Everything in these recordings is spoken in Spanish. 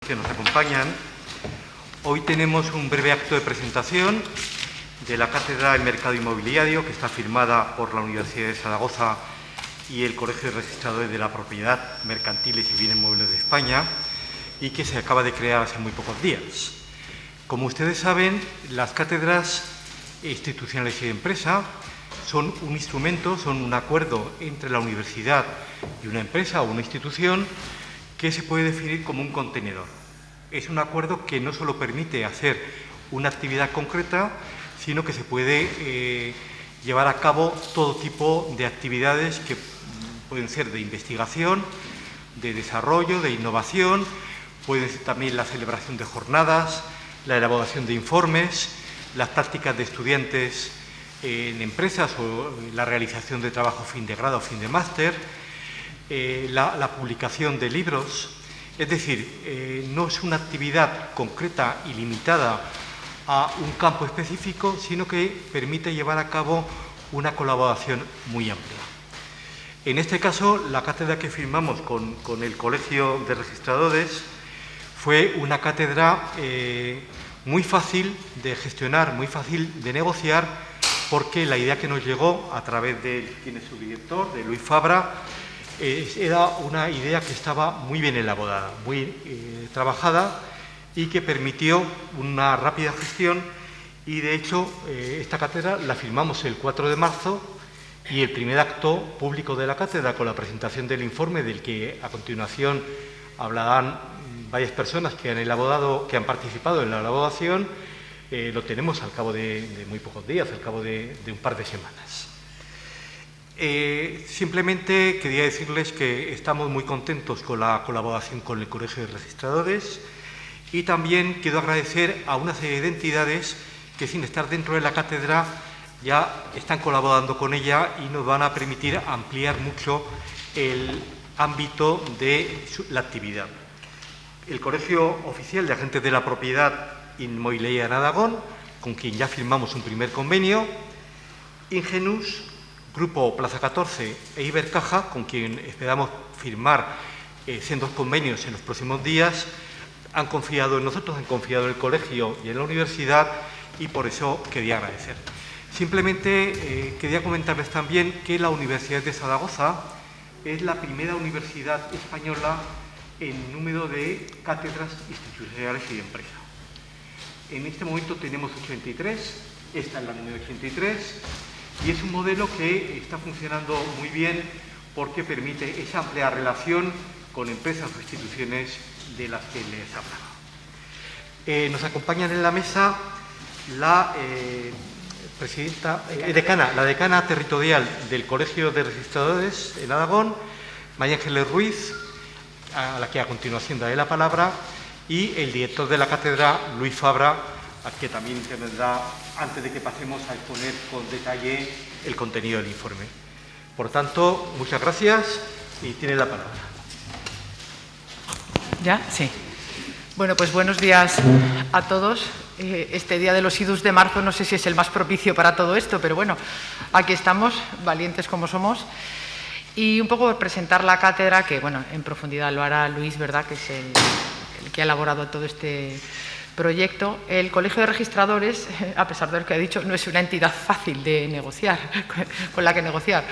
que nos acompañan. Hoy tenemos un breve acto de presentación de la Cátedra del Mercado Inmobiliario, que está firmada por la Universidad de Zaragoza y el Colegio de Registradores de la Propiedad, Mercantiles y Bienes Muebles de España, y que se acaba de crear hace muy pocos días. Como ustedes saben, las cátedras institucionales y de empresa son un instrumento, son un acuerdo entre la universidad y una empresa o una institución que se puede definir como un contenedor. Es un acuerdo que no solo permite hacer una actividad concreta, sino que se puede llevar a cabo todo tipo de actividades que pueden ser de investigación, de desarrollo, de innovación, puede ser también la celebración de jornadas, la elaboración de informes, las prácticas de estudiantes en empresas o la realización de trabajo fin de grado o fin de máster, la publicación de libros. Es decir, no es una actividad concreta y limitada a un campo específico, sino que permite llevar a cabo una colaboración muy amplia. En este caso, la cátedra que firmamos con el Colegio de Registradores fue una cátedra muy fácil de gestionar, muy fácil de negociar, porque la idea que nos llegó a través de quien es su director, de Luis Fabra, era una idea que estaba muy bien elaborada, muy trabajada y que permitió una rápida gestión. Y de hecho, esta cátedra la firmamos el 4 de marzo y el primer acto público de la cátedra, con la presentación del informe, del que a continuación hablarán varias personas que han participado en la elaboración, lo tenemos al cabo de muy pocos días, al cabo de un par de semanas. Simplemente quería decirles que estamos muy contentos con la colaboración con el Colegio de Registradores, y también quiero agradecer a una serie de entidades que, sin estar dentro de la cátedra, ya están colaborando con ella y nos van a permitir ampliar mucho el ámbito de la actividad. El Colegio Oficial de Agentes de la Propiedad Inmobiliaria en Aragón, con quien ya firmamos un primer convenio; Ingenus, Grupo Plaza 14 e Ibercaja, con quien esperamos firmar sendos convenios en los próximos días. Han confiado en nosotros, han confiado en el colegio y en la universidad, y por eso quería agradecer. Simplemente quería comentarles también que la Universidad de Zaragoza es la primera universidad española en número de cátedras institucionales y de empresa. En este momento tenemos 83, esta es la número 83, y es un modelo que está funcionando muy bien porque permite esa amplia relación con empresas o instituciones de las que les hablaba. Nos acompañan en la mesa la decana territorial del Colegio de Registradores en Aragón, María Ángeles Ruiz, a la que a continuación daré la palabra, y el director de la cátedra, Luis Fabra, al que también intervendrá antes de que pasemos a exponer con detalle el contenido del informe. Por tanto, muchas gracias y tiene la palabra. ¿Ya? Sí. Bueno, pues buenos días a todos. Este día de los idus de marzo no sé si es el más propicio para todo esto, pero bueno, aquí estamos, valientes como somos. Y un poco por presentar la cátedra, que bueno, en profundidad lo hará Luis, ¿verdad?, que es el que ha elaborado todo este proyecto. El Colegio de Registradores, a pesar de lo que ha dicho, no es una entidad fácil de negociar, con la que negociar.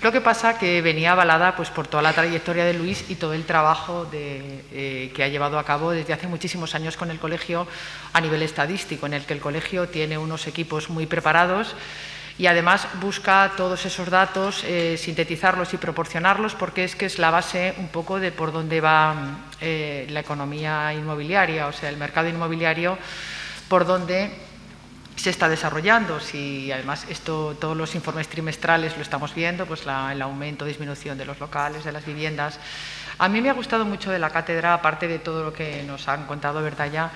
Lo que pasa que venía avalada pues, por toda la trayectoria de Luis y todo el trabajo que ha llevado a cabo desde hace muchísimos años con el colegio a nivel estadístico, en el que el colegio tiene unos equipos muy preparados y además busca todos esos datos, sintetizarlos y proporcionarlos, porque es que es la base un poco de por dónde va la economía inmobiliaria, o sea, el mercado inmobiliario, por dónde se está desarrollando. Si además todos los informes trimestrales lo estamos viendo, pues el aumento, disminución de los locales, de las viviendas. A mí me ha gustado mucho de la cátedra, aparte de todo lo que nos han contado, ¿verdad?, ya,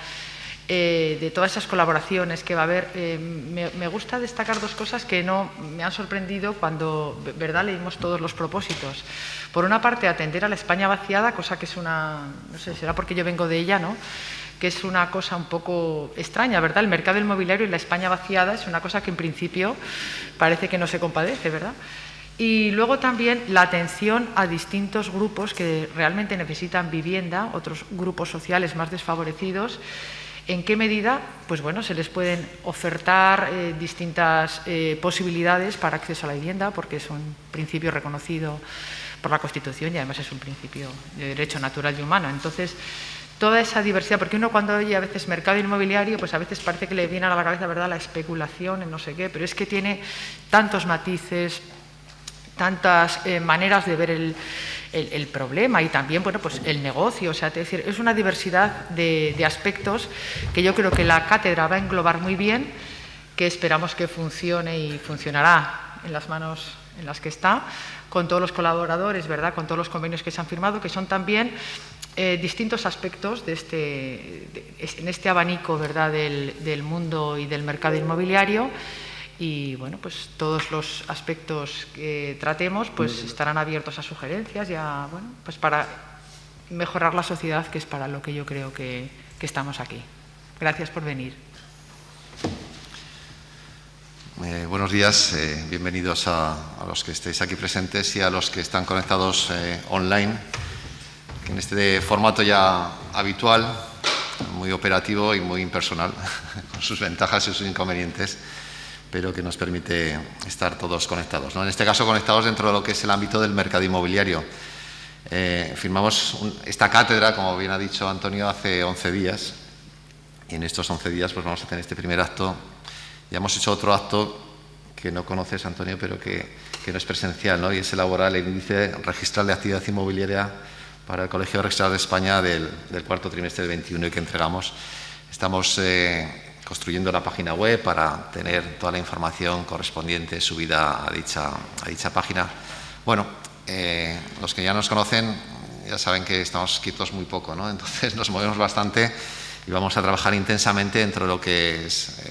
de todas esas colaboraciones que va a haber. Me gusta destacar dos cosas que me han sorprendido cuando, ¿verdad?, leímos todos los propósitos. Por una parte, atender a la España vaciada, cosa que es no sé, será porque yo vengo de ella, ¿no?, que es una cosa un poco extraña, ¿verdad? El mercado inmobiliario y la España vaciada es una cosa que en principio parece que no se compadece, ¿verdad? Y luego también la atención a distintos grupos que realmente necesitan vivienda, otros grupos sociales más desfavorecidos. ¿En qué medida? Pues bueno, se les pueden ofertar distintas posibilidades para acceso a la vivienda, porque es un principio reconocido por la Constitución y además es un principio de derecho natural y humano. Entonces, toda esa diversidad, porque uno cuando oye a veces mercado inmobiliario, pues a veces parece que le viene a la cabeza, ¿verdad?, la especulación en no sé qué, pero es que tiene tantos matices, tantas maneras de ver el problema y también, bueno, pues el negocio. O sea, es decir, es una diversidad de aspectos que yo creo que la cátedra va a englobar muy bien, que esperamos que funcione y funcionará en las manos en las que está, con todos los colaboradores, ¿verdad?, con todos los convenios que se han firmado, que son también distintos aspectos en este abanico, ¿verdad?, del mundo y del mercado inmobiliario. Y bueno, pues todos los aspectos que tratemos pues estarán abiertos a sugerencias y a, bueno, pues para mejorar la sociedad, que es para lo que yo creo que estamos aquí. Gracias por venir. Buenos días, bienvenidos a los que estéis aquí presentes y a los que están conectados online, en este formato ya habitual, muy operativo y muy impersonal, con sus ventajas y sus inconvenientes, pero que nos permite estar todos conectados, ¿no? En este caso, conectados dentro de lo que es el ámbito del mercado inmobiliario. Firmamos esta cátedra, como bien ha dicho Antonio, hace 11 días, y en estos 11 días pues vamos a tener este primer acto. Ya hemos hecho otro acto que no conoces, Antonio, pero que no es presencial, ¿no? Y es elaborar el índice registral de actividad inmobiliaria para el Colegio Registrador de España del cuarto trimestre del 21 y que entregamos. Estamos construyendo la página web para tener toda la información correspondiente subida a dicha página. Bueno, los que ya nos conocen ya saben que estamos quietos muy poco, ¿no? Entonces nos movemos bastante y vamos a trabajar intensamente dentro de lo que es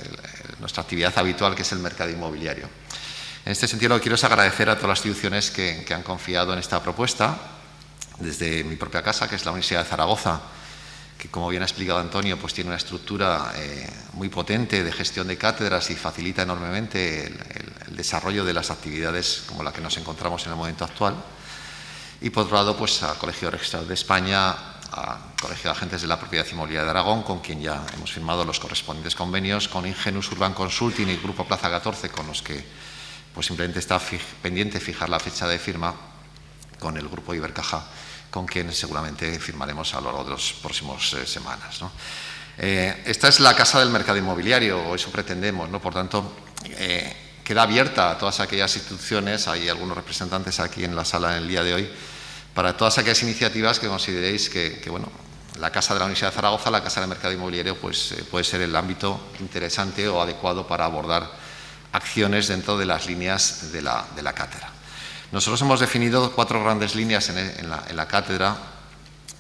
nuestra actividad habitual, que es el mercado inmobiliario. En este sentido, lo que quiero es agradecer a todas las instituciones que han confiado en esta propuesta, desde mi propia casa, que es la Universidad de Zaragoza, que, como bien ha explicado Antonio, pues tiene una estructura muy potente de gestión de cátedras y facilita enormemente el desarrollo de las actividades como la que nos encontramos en el momento actual. Y, por otro lado, pues al Colegio Registrador de España, al Colegio de Agentes de la Propiedad Inmobiliaria de Aragón, con quien ya hemos firmado los correspondientes convenios, con Ingenus Urban Consulting y Grupo Plaza 14, con los que pues simplemente está pendiente fijar la fecha de firma, con el Grupo Ibercaja, con quien seguramente firmaremos a lo largo de las próximas semanas, ¿no? Esta es la casa del mercado inmobiliario, o eso pretendemos, ¿no? Por tanto, queda abierta a todas aquellas instituciones, hay algunos representantes aquí en la sala en el día de hoy, para todas aquellas iniciativas que consideréis que bueno, la Casa de la Universidad de Zaragoza, la Casa del Mercado Inmobiliario, pues puede ser el ámbito interesante o adecuado para abordar acciones dentro de las líneas de la cátedra. Nosotros hemos definido 4 grandes líneas en la cátedra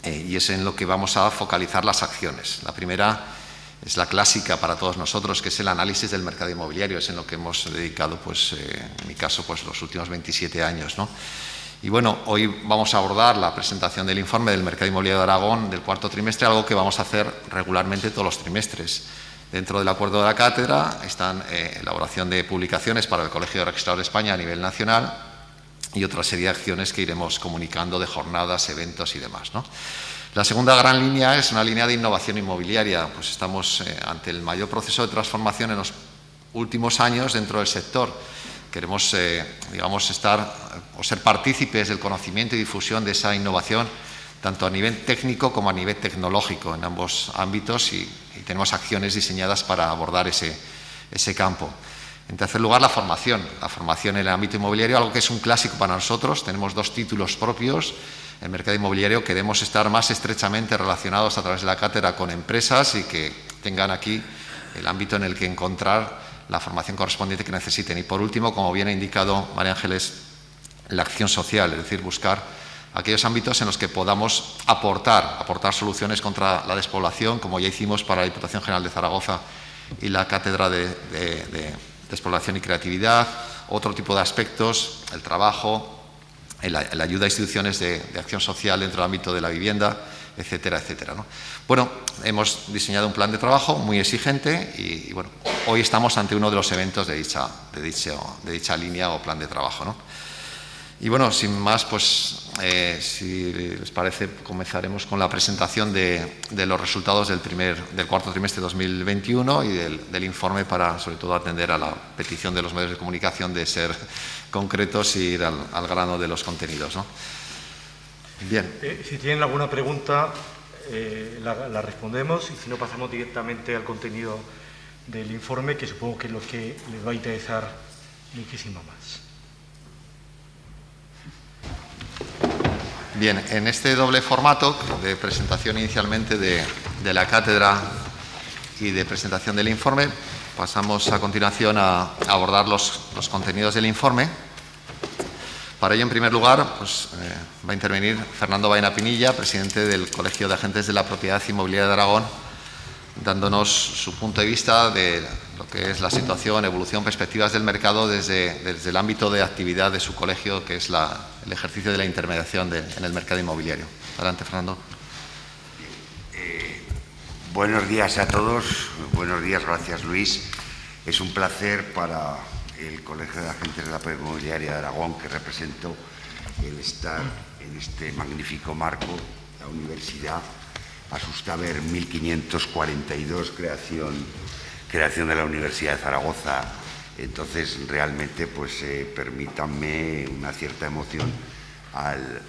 y es en lo que vamos a focalizar las acciones. La primera es la clásica para todos nosotros, que es el análisis del mercado inmobiliario. Es en lo que hemos dedicado, pues, en mi caso, pues, los últimos 27 años, ¿no? Y bueno, hoy vamos a abordar la presentación del informe del mercado inmobiliario de Aragón del cuarto trimestre, algo que vamos a hacer regularmente todos los trimestres. Dentro del acuerdo de la cátedra están elaboración de publicaciones para el Colegio de Registradores de España a nivel nacional y otra serie de acciones que iremos comunicando de jornadas, eventos y demás, ¿no? La segunda gran línea es una línea de innovación inmobiliaria. Pues estamos ante el mayor proceso de transformación en los últimos años dentro del sector. Queremos, digamos, estar o ser partícipes del conocimiento y difusión de esa innovación, tanto a nivel técnico como a nivel tecnológico, en ambos ámbitos, y tenemos acciones diseñadas para abordar ese campo. En tercer lugar, la formación en el ámbito inmobiliario, algo que es un clásico para nosotros. Tenemos 2 títulos propios. En el mercado inmobiliario queremos estar más estrechamente relacionados a través de la cátedra con empresas y que tengan aquí el ámbito en el que encontrar la formación correspondiente que necesiten. Y por último, como bien ha indicado María Ángeles, la acción social, es decir, buscar aquellos ámbitos en los que podamos aportar soluciones contra la despoblación, como ya hicimos para la Diputación General de Zaragoza y la Cátedra de Despoblación y Creatividad, otro tipo de aspectos, el trabajo, la ayuda a instituciones de acción social dentro del ámbito de la vivienda, etcétera, etcétera, ¿no? Bueno, hemos diseñado un plan de trabajo muy exigente y bueno, hoy estamos ante uno de los eventos de dicha línea o plan de trabajo, ¿no? Y bueno, sin más, pues si les parece, comenzaremos con la presentación de los resultados del cuarto trimestre de 2021 y del informe para, sobre todo, atender a la petición de los medios de comunicación de ser concretos y ir al grano de los contenidos, ¿no? Bien. Si tienen alguna pregunta, la respondemos, y si no, pasamos directamente al contenido del informe, que supongo que es lo que les va a interesar muchísimo más. Bien, en este doble formato de presentación inicialmente de la cátedra y de presentación del informe, pasamos a continuación a abordar los contenidos del informe. Para ello, en primer lugar, pues, va a intervenir Fernando Baena Pinilla, presidente del Colegio de Agentes de la Propiedad Inmobiliaria de Aragón, dándonos su punto de vista de lo que es la situación, evolución, perspectivas del mercado desde el ámbito de actividad de su colegio, que es el ejercicio de la intermediación en el mercado inmobiliario. Adelante, Fernando. Buenos días a todos. Buenos días, gracias, Luis. Es un placer para el Colegio de Agentes de la Propiedad Inmobiliaria de Aragón, que represento, el estar en este magnífico marco, la universidad. Asusta ver 1542, creación de la Universidad de Zaragoza. Entonces, realmente, pues permítanme una cierta emoción al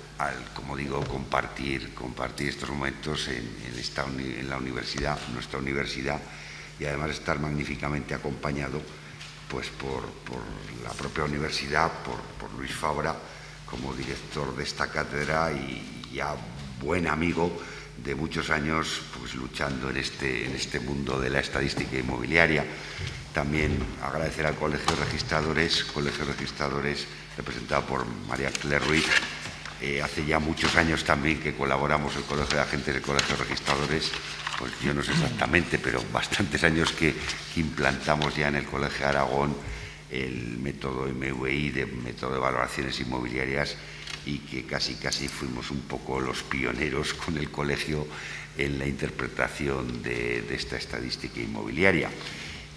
como digo, compartir estos momentos en la universidad, nuestra universidad, y además estar magníficamente acompañado pues por la propia universidad, por Luis Fabra, como director de esta cátedra y ya buen amigo de muchos años, pues luchando en este mundo de la estadística inmobiliaria. También agradecer al Colegio de Registradores representado por María Claire Ruiz. Hace ya muchos años también que colaboramos el Colegio de Agentes y el Colegio de Registradores, pues yo no sé exactamente, pero bastantes años que implantamos ya en el Colegio de Aragón el método MVI, método de valoraciones inmobiliarias, y que casi fuimos un poco los pioneros con el colegio en la interpretación de esta estadística inmobiliaria.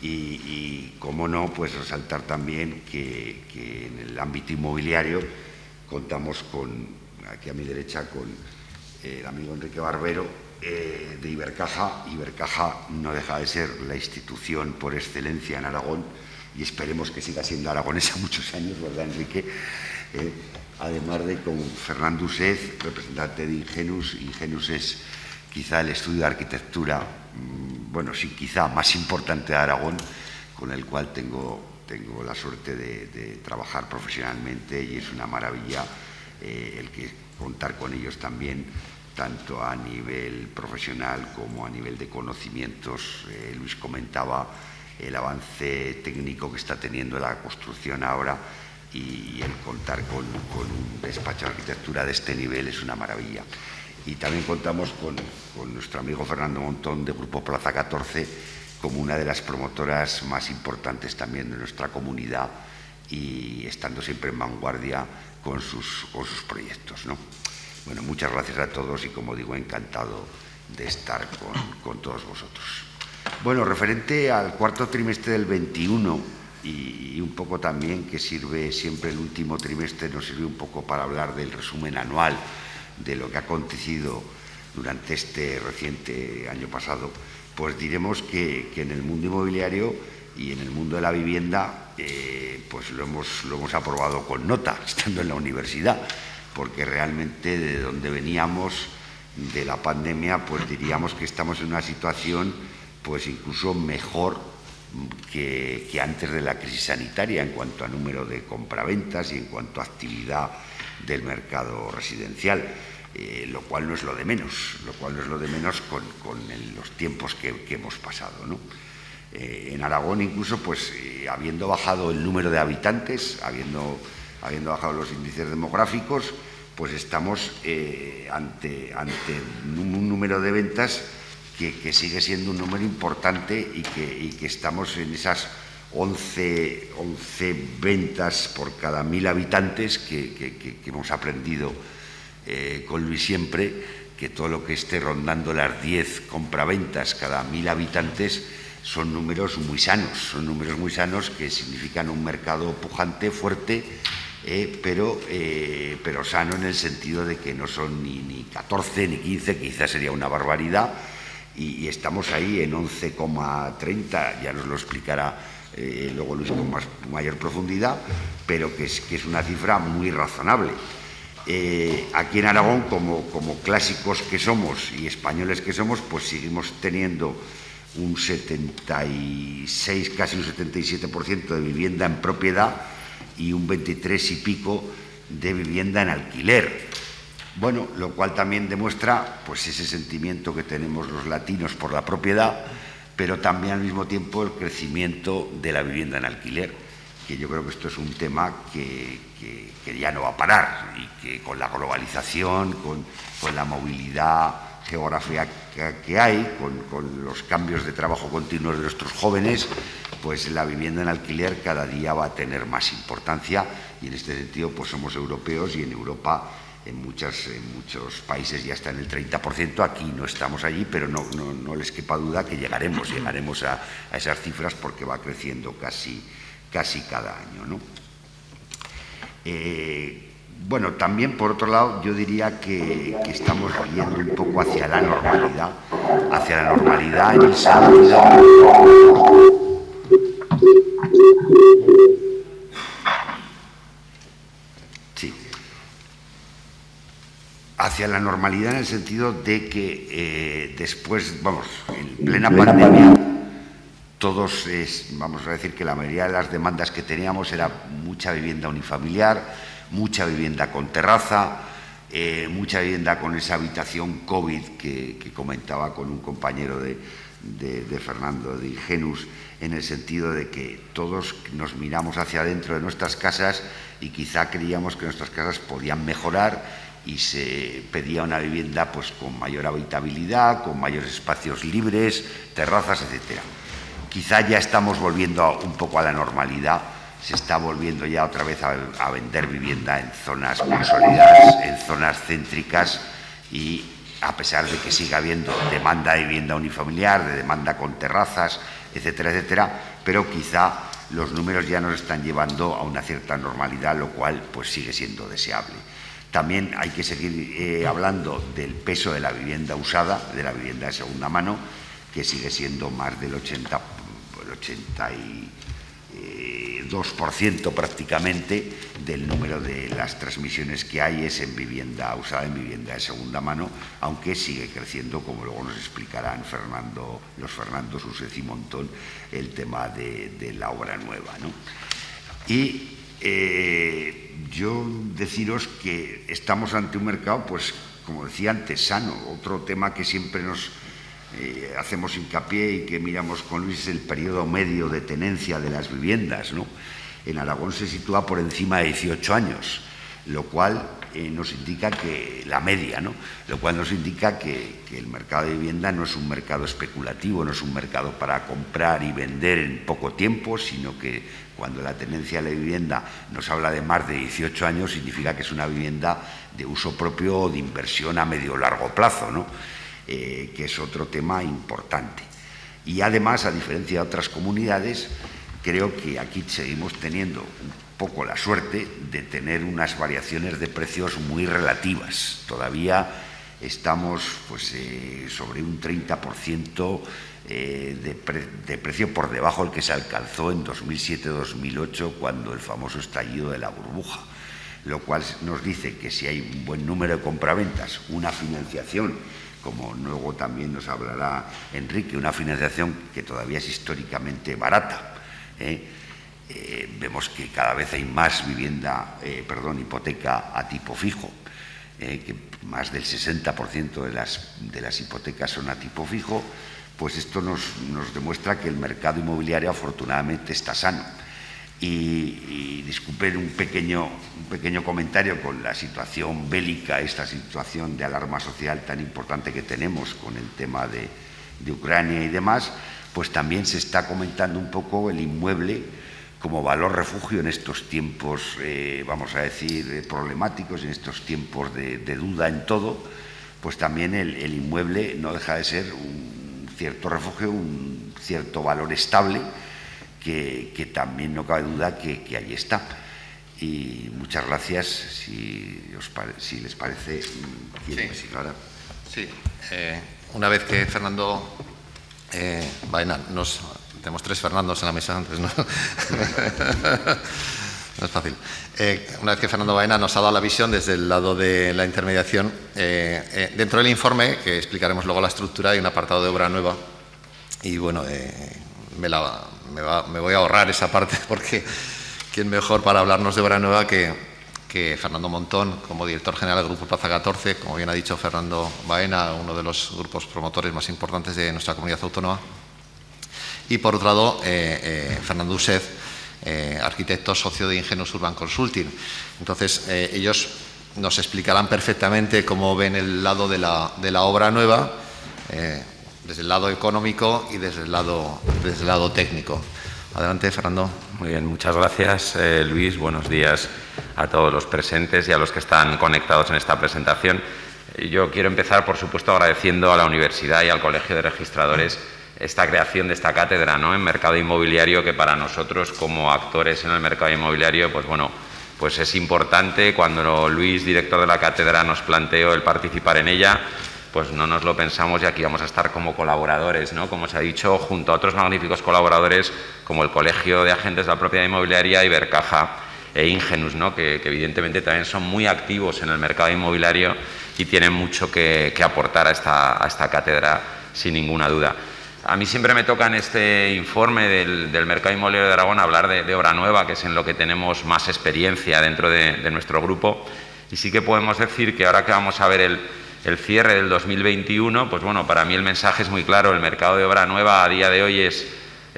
Y cómo no, pues resaltar también que en el ámbito inmobiliario contamos aquí a mi derecha, con el amigo Enrique Barbero, de Ibercaja. Ibercaja no deja de ser la institución por excelencia en Aragón, y esperemos que siga siendo aragonesa muchos años, ¿verdad, Enrique? Además de con Fernando Usez, representante de Ingenus. Ingenus es quizá el estudio de arquitectura, bueno, sí, quizá más importante de Aragón, con el cual tengo la suerte de trabajar profesionalmente, y es una maravilla el que contar con ellos también, tanto a nivel profesional como a nivel de conocimientos. Luis comentaba el avance técnico que está teniendo la construcción ahora, y el contar con un despacho de arquitectura de este nivel es una maravilla. Y también contamos con nuestro amigo Fernando Montón, de Grupo Plaza 14, como una de las promotoras más importantes también de nuestra comunidad, y estando siempre en vanguardia con sus proyectos, ¿no? Bueno, muchas gracias a todos, y como digo, encantado de estar con todos vosotros. Bueno, referente al cuarto trimestre del 21, y un poco también, que sirve siempre el último trimestre, nos sirve un poco para hablar del resumen anual de lo que ha acontecido durante este reciente año pasado, pues diremos que en el mundo inmobiliario y en el mundo de la vivienda, pues lo hemos aprobado con nota, estando en la universidad, porque realmente de donde veníamos de la pandemia, pues diríamos que estamos en una situación pues incluso mejor que antes de la crisis sanitaria, en cuanto a número de compraventas y en cuanto a actividad del mercado residencial, lo cual no es lo de menos, con los tiempos que hemos pasado, ¿no? En Aragón, incluso, pues habiendo bajado el número de habitantes, habiendo bajado los índices demográficos, pues estamos ante un número de ventas que sigue siendo un número importante, y que estamos en esas 11 ventas por cada 1000 habitantes que hemos aprendido con Luis siempre, que todo lo que esté rondando las 10 compraventas cada 1000 habitantes son números muy sanos, que significan un mercado pujante, fuerte, pero sano en el sentido de que no son ni 14 ni 15, que quizás sería una barbaridad, y estamos ahí en 11,30, ya nos lo explicará luego Luis con mayor profundidad, pero que es una cifra muy razonable. Aquí en Aragón, como clásicos que somos y españoles que somos, pues seguimos teniendo un 76, casi un 77% de vivienda en propiedad y un 23 y pico de vivienda en alquiler. Bueno, lo cual también demuestra pues ese sentimiento que tenemos los latinos por la propiedad, pero también al mismo tiempo el crecimiento de la vivienda en alquiler, que yo creo que esto es un tema que ya no va a parar y que con la globalización, con la movilidad geográfica que hay, con los cambios de trabajo continuos de nuestros jóvenes, pues la vivienda en alquiler cada día va a tener más importancia, y en este sentido pues somos europeos, y en Europa en muchos países ya está en el 30%, aquí no estamos allí, pero no les quepa duda que llegaremos a esas cifras, porque va creciendo casi cada año, ¿no? Bueno, también por otro lado yo diría que estamos yendo un poco hacia la normalidad en el sentido... Sí. Hacia la normalidad en el sentido de que después, vamos, en plena pandemia, todos, vamos a decir que la mayoría de las demandas que teníamos era mucha vivienda unifamiliar, mucha vivienda con terraza, mucha vivienda con esa habitación COVID que comentaba con un compañero de Fernando, de Ingenus, en el sentido de que todos nos miramos hacia adentro de nuestras casas y quizá creíamos que nuestras casas podían mejorar, y se pedía una vivienda pues con mayor habitabilidad, con mayores espacios libres, terrazas, etcétera. Quizá ya estamos volviendo un poco a la normalidad, se está volviendo ya otra vez a vender vivienda en zonas consolidadas, en zonas céntricas, y a pesar de que siga habiendo demanda de vivienda unifamiliar, de demanda con terrazas, etcétera, etcétera, pero quizá los números ya nos están llevando a una cierta normalidad, lo cual pues sigue siendo deseable. También hay que seguir hablando del peso de la vivienda usada, de la vivienda de segunda mano, que sigue siendo más del 82% prácticamente del número de las transmisiones que hay es en vivienda usada, en vivienda de segunda mano, aunque sigue creciendo, como luego nos explicarán los Fernandos Usez y Montón, el tema de la obra nueva, ¿no? Y yo deciros que estamos ante un mercado, pues como decía antes, sano. Otro tema que siempre nos hacemos hincapié y que miramos con Luis es el periodo medio de tenencia de las viviendas, ¿no? En Aragón se sitúa por encima de 18 años, lo cual nos indica que la media, ¿no? Lo cual nos indica que el mercado de vivienda no es un mercado especulativo, no es un mercado para comprar y vender en poco tiempo, sino que cuando la tenencia de la vivienda nos habla de más de 18 años, significa que es una vivienda de uso propio o de inversión a medio o largo plazo, ¿no? Que es otro tema importante. Y además, a diferencia de otras comunidades, creo que aquí seguimos teniendo un poco la suerte de tener unas variaciones de precios muy relativas. Todavía estamos pues, sobre un 30% de precio por debajo del que se alcanzó en 2007-2008, cuando el famoso estallido de la burbuja, lo cual nos dice que si hay un buen número de compraventas, una financiación, como luego también nos hablará Enrique, una financiación que todavía es históricamente barata, vemos que cada vez hay más hipoteca a tipo fijo, que más del 60% de las hipotecas son a tipo fijo. Pues esto nos demuestra que el mercado inmobiliario afortunadamente está sano. Y disculpen un pequeño comentario con la situación bélica, esta situación de alarma social tan importante que tenemos con el tema de Ucrania y demás, pues también se está comentando un poco el inmueble como valor refugio en estos tiempos, vamos a decir, problemáticos, en estos tiempos de duda en todo, pues también el inmueble no deja de ser un cierto refugio, un cierto valor estable, que también no cabe duda que allí está. y muchas gracias. Si les parece, ¿quieren decir ahora? Sí, una vez que Fernando Baena tenemos 3 Fernandos en la mesa antes, ¿no? No es fácil. Una vez que Fernando Baena nos ha dado la visión desde el lado de la intermediación, dentro del informe, que explicaremos luego la estructura, hay un apartado de obra nueva y bueno, me voy a ahorrar esa parte porque quién mejor para hablarnos de obra nueva que Fernando Montón, como director general del Grupo Plaza 14, como bien ha dicho Fernando Baena, uno de los grupos promotores más importantes de nuestra comunidad autónoma. Y por otro lado, Fernando Used, arquitecto socio de Ingenus Urban Consulting. Entonces, ellos nos explicarán perfectamente cómo ven el lado de la obra nueva, desde el lado económico y desde el lado técnico. Adelante, Fernando. Muy bien, muchas gracias, Luis. Buenos días a todos los presentes y a los que están conectados en esta presentación. Yo quiero empezar, por supuesto, agradeciendo a la Universidad y al Colegio de Registradores esta creación de esta cátedra, ¿no?, en mercado inmobiliario, que para nosotros, como actores en el mercado inmobiliario, pues es importante. Cuando Luis, director de la cátedra, nos planteó el participar en ella, pues no nos lo pensamos y aquí vamos a estar como colaboradores, ¿no?, como se ha dicho, junto a otros magníficos colaboradores como el Colegio de Agentes de la Propiedad Inmobiliaria, Ibercaja e Ingenus, ¿no?, que evidentemente también son muy activos en el mercado inmobiliario y tienen mucho que aportar a esta cátedra, sin ninguna duda. A mí siempre me toca en este informe del mercado inmobiliario de Aragón hablar de obra nueva, que es en lo que tenemos más experiencia dentro de nuestro grupo, y sí que podemos decir que ahora que vamos a ver el cierre del 2021, pues bueno, para mí el mensaje es muy claro. El mercado de obra nueva a día de hoy es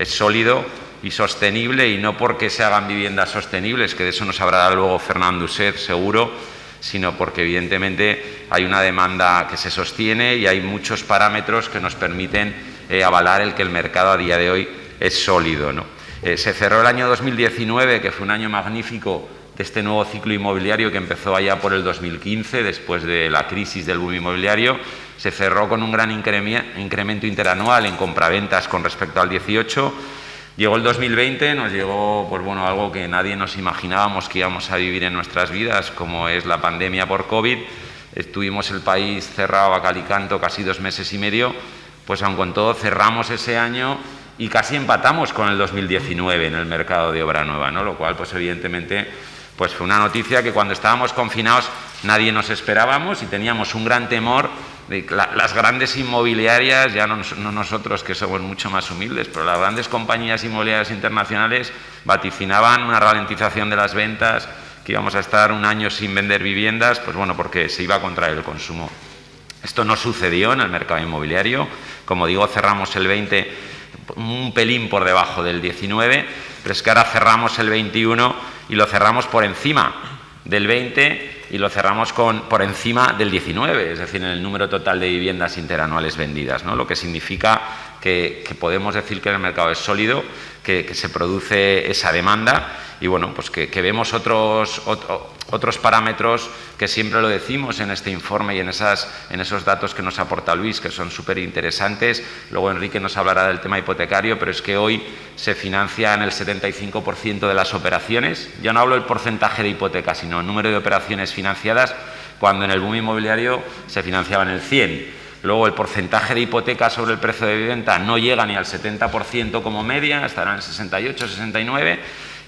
sólido y sostenible, y no porque se hagan viviendas sostenibles, que de eso nos hablará luego Fernando Used seguro, sino porque evidentemente hay una demanda que se sostiene y hay muchos parámetros que nos permiten avalar el que el mercado a día de hoy es sólido, ¿no? Se cerró el año 2019, que fue un año magnífico de este nuevo ciclo inmobiliario que empezó allá por el 2015, después de la crisis del boom inmobiliario. Se cerró con un gran incremento interanual en compraventas con respecto al 18. Llegó el 2020, nos llegó pues bueno, algo que nadie nos imaginábamos que íbamos a vivir en nuestras vidas, como es la pandemia por COVID. Estuvimos el país cerrado a cal y canto casi 2 meses y medio, pues aun con todo cerramos ese año y casi empatamos con el 2019 en el mercado de obra nueva, ¿no? Lo cual, pues evidentemente, pues fue una noticia que cuando estábamos confinados nadie nos esperábamos y teníamos un gran temor de que las grandes inmobiliarias, ya no nosotros que somos mucho más humildes, pero las grandes compañías inmobiliarias internacionales vaticinaban una ralentización de las ventas, que íbamos a estar un año sin vender viviendas, pues bueno, porque se iba a contraer el consumo. Esto no sucedió en el mercado inmobiliario. Como digo, cerramos el 20 un pelín por debajo del 19, pero es que ahora cerramos el 21 y lo cerramos por encima del 20 y lo cerramos por encima del 19, es decir, en el número total de viviendas interanuales vendidas, ¿no? Lo que significa que podemos decir que el mercado es sólido, que se produce esa demanda y bueno, pues que vemos otros parámetros que siempre lo decimos en este informe y en esos datos que nos aporta Luis, que son súper interesantes. Luego Enrique nos hablará del tema hipotecario, pero es que hoy se financia en el 75% de las operaciones. Yo no hablo del porcentaje de hipotecas, sino el número de operaciones financiadas, cuando en el boom inmobiliario se financiaba en el 100%. Luego el porcentaje de hipotecas sobre el precio de vivienda no llega ni al 70% como media, estará en el 68, 69%,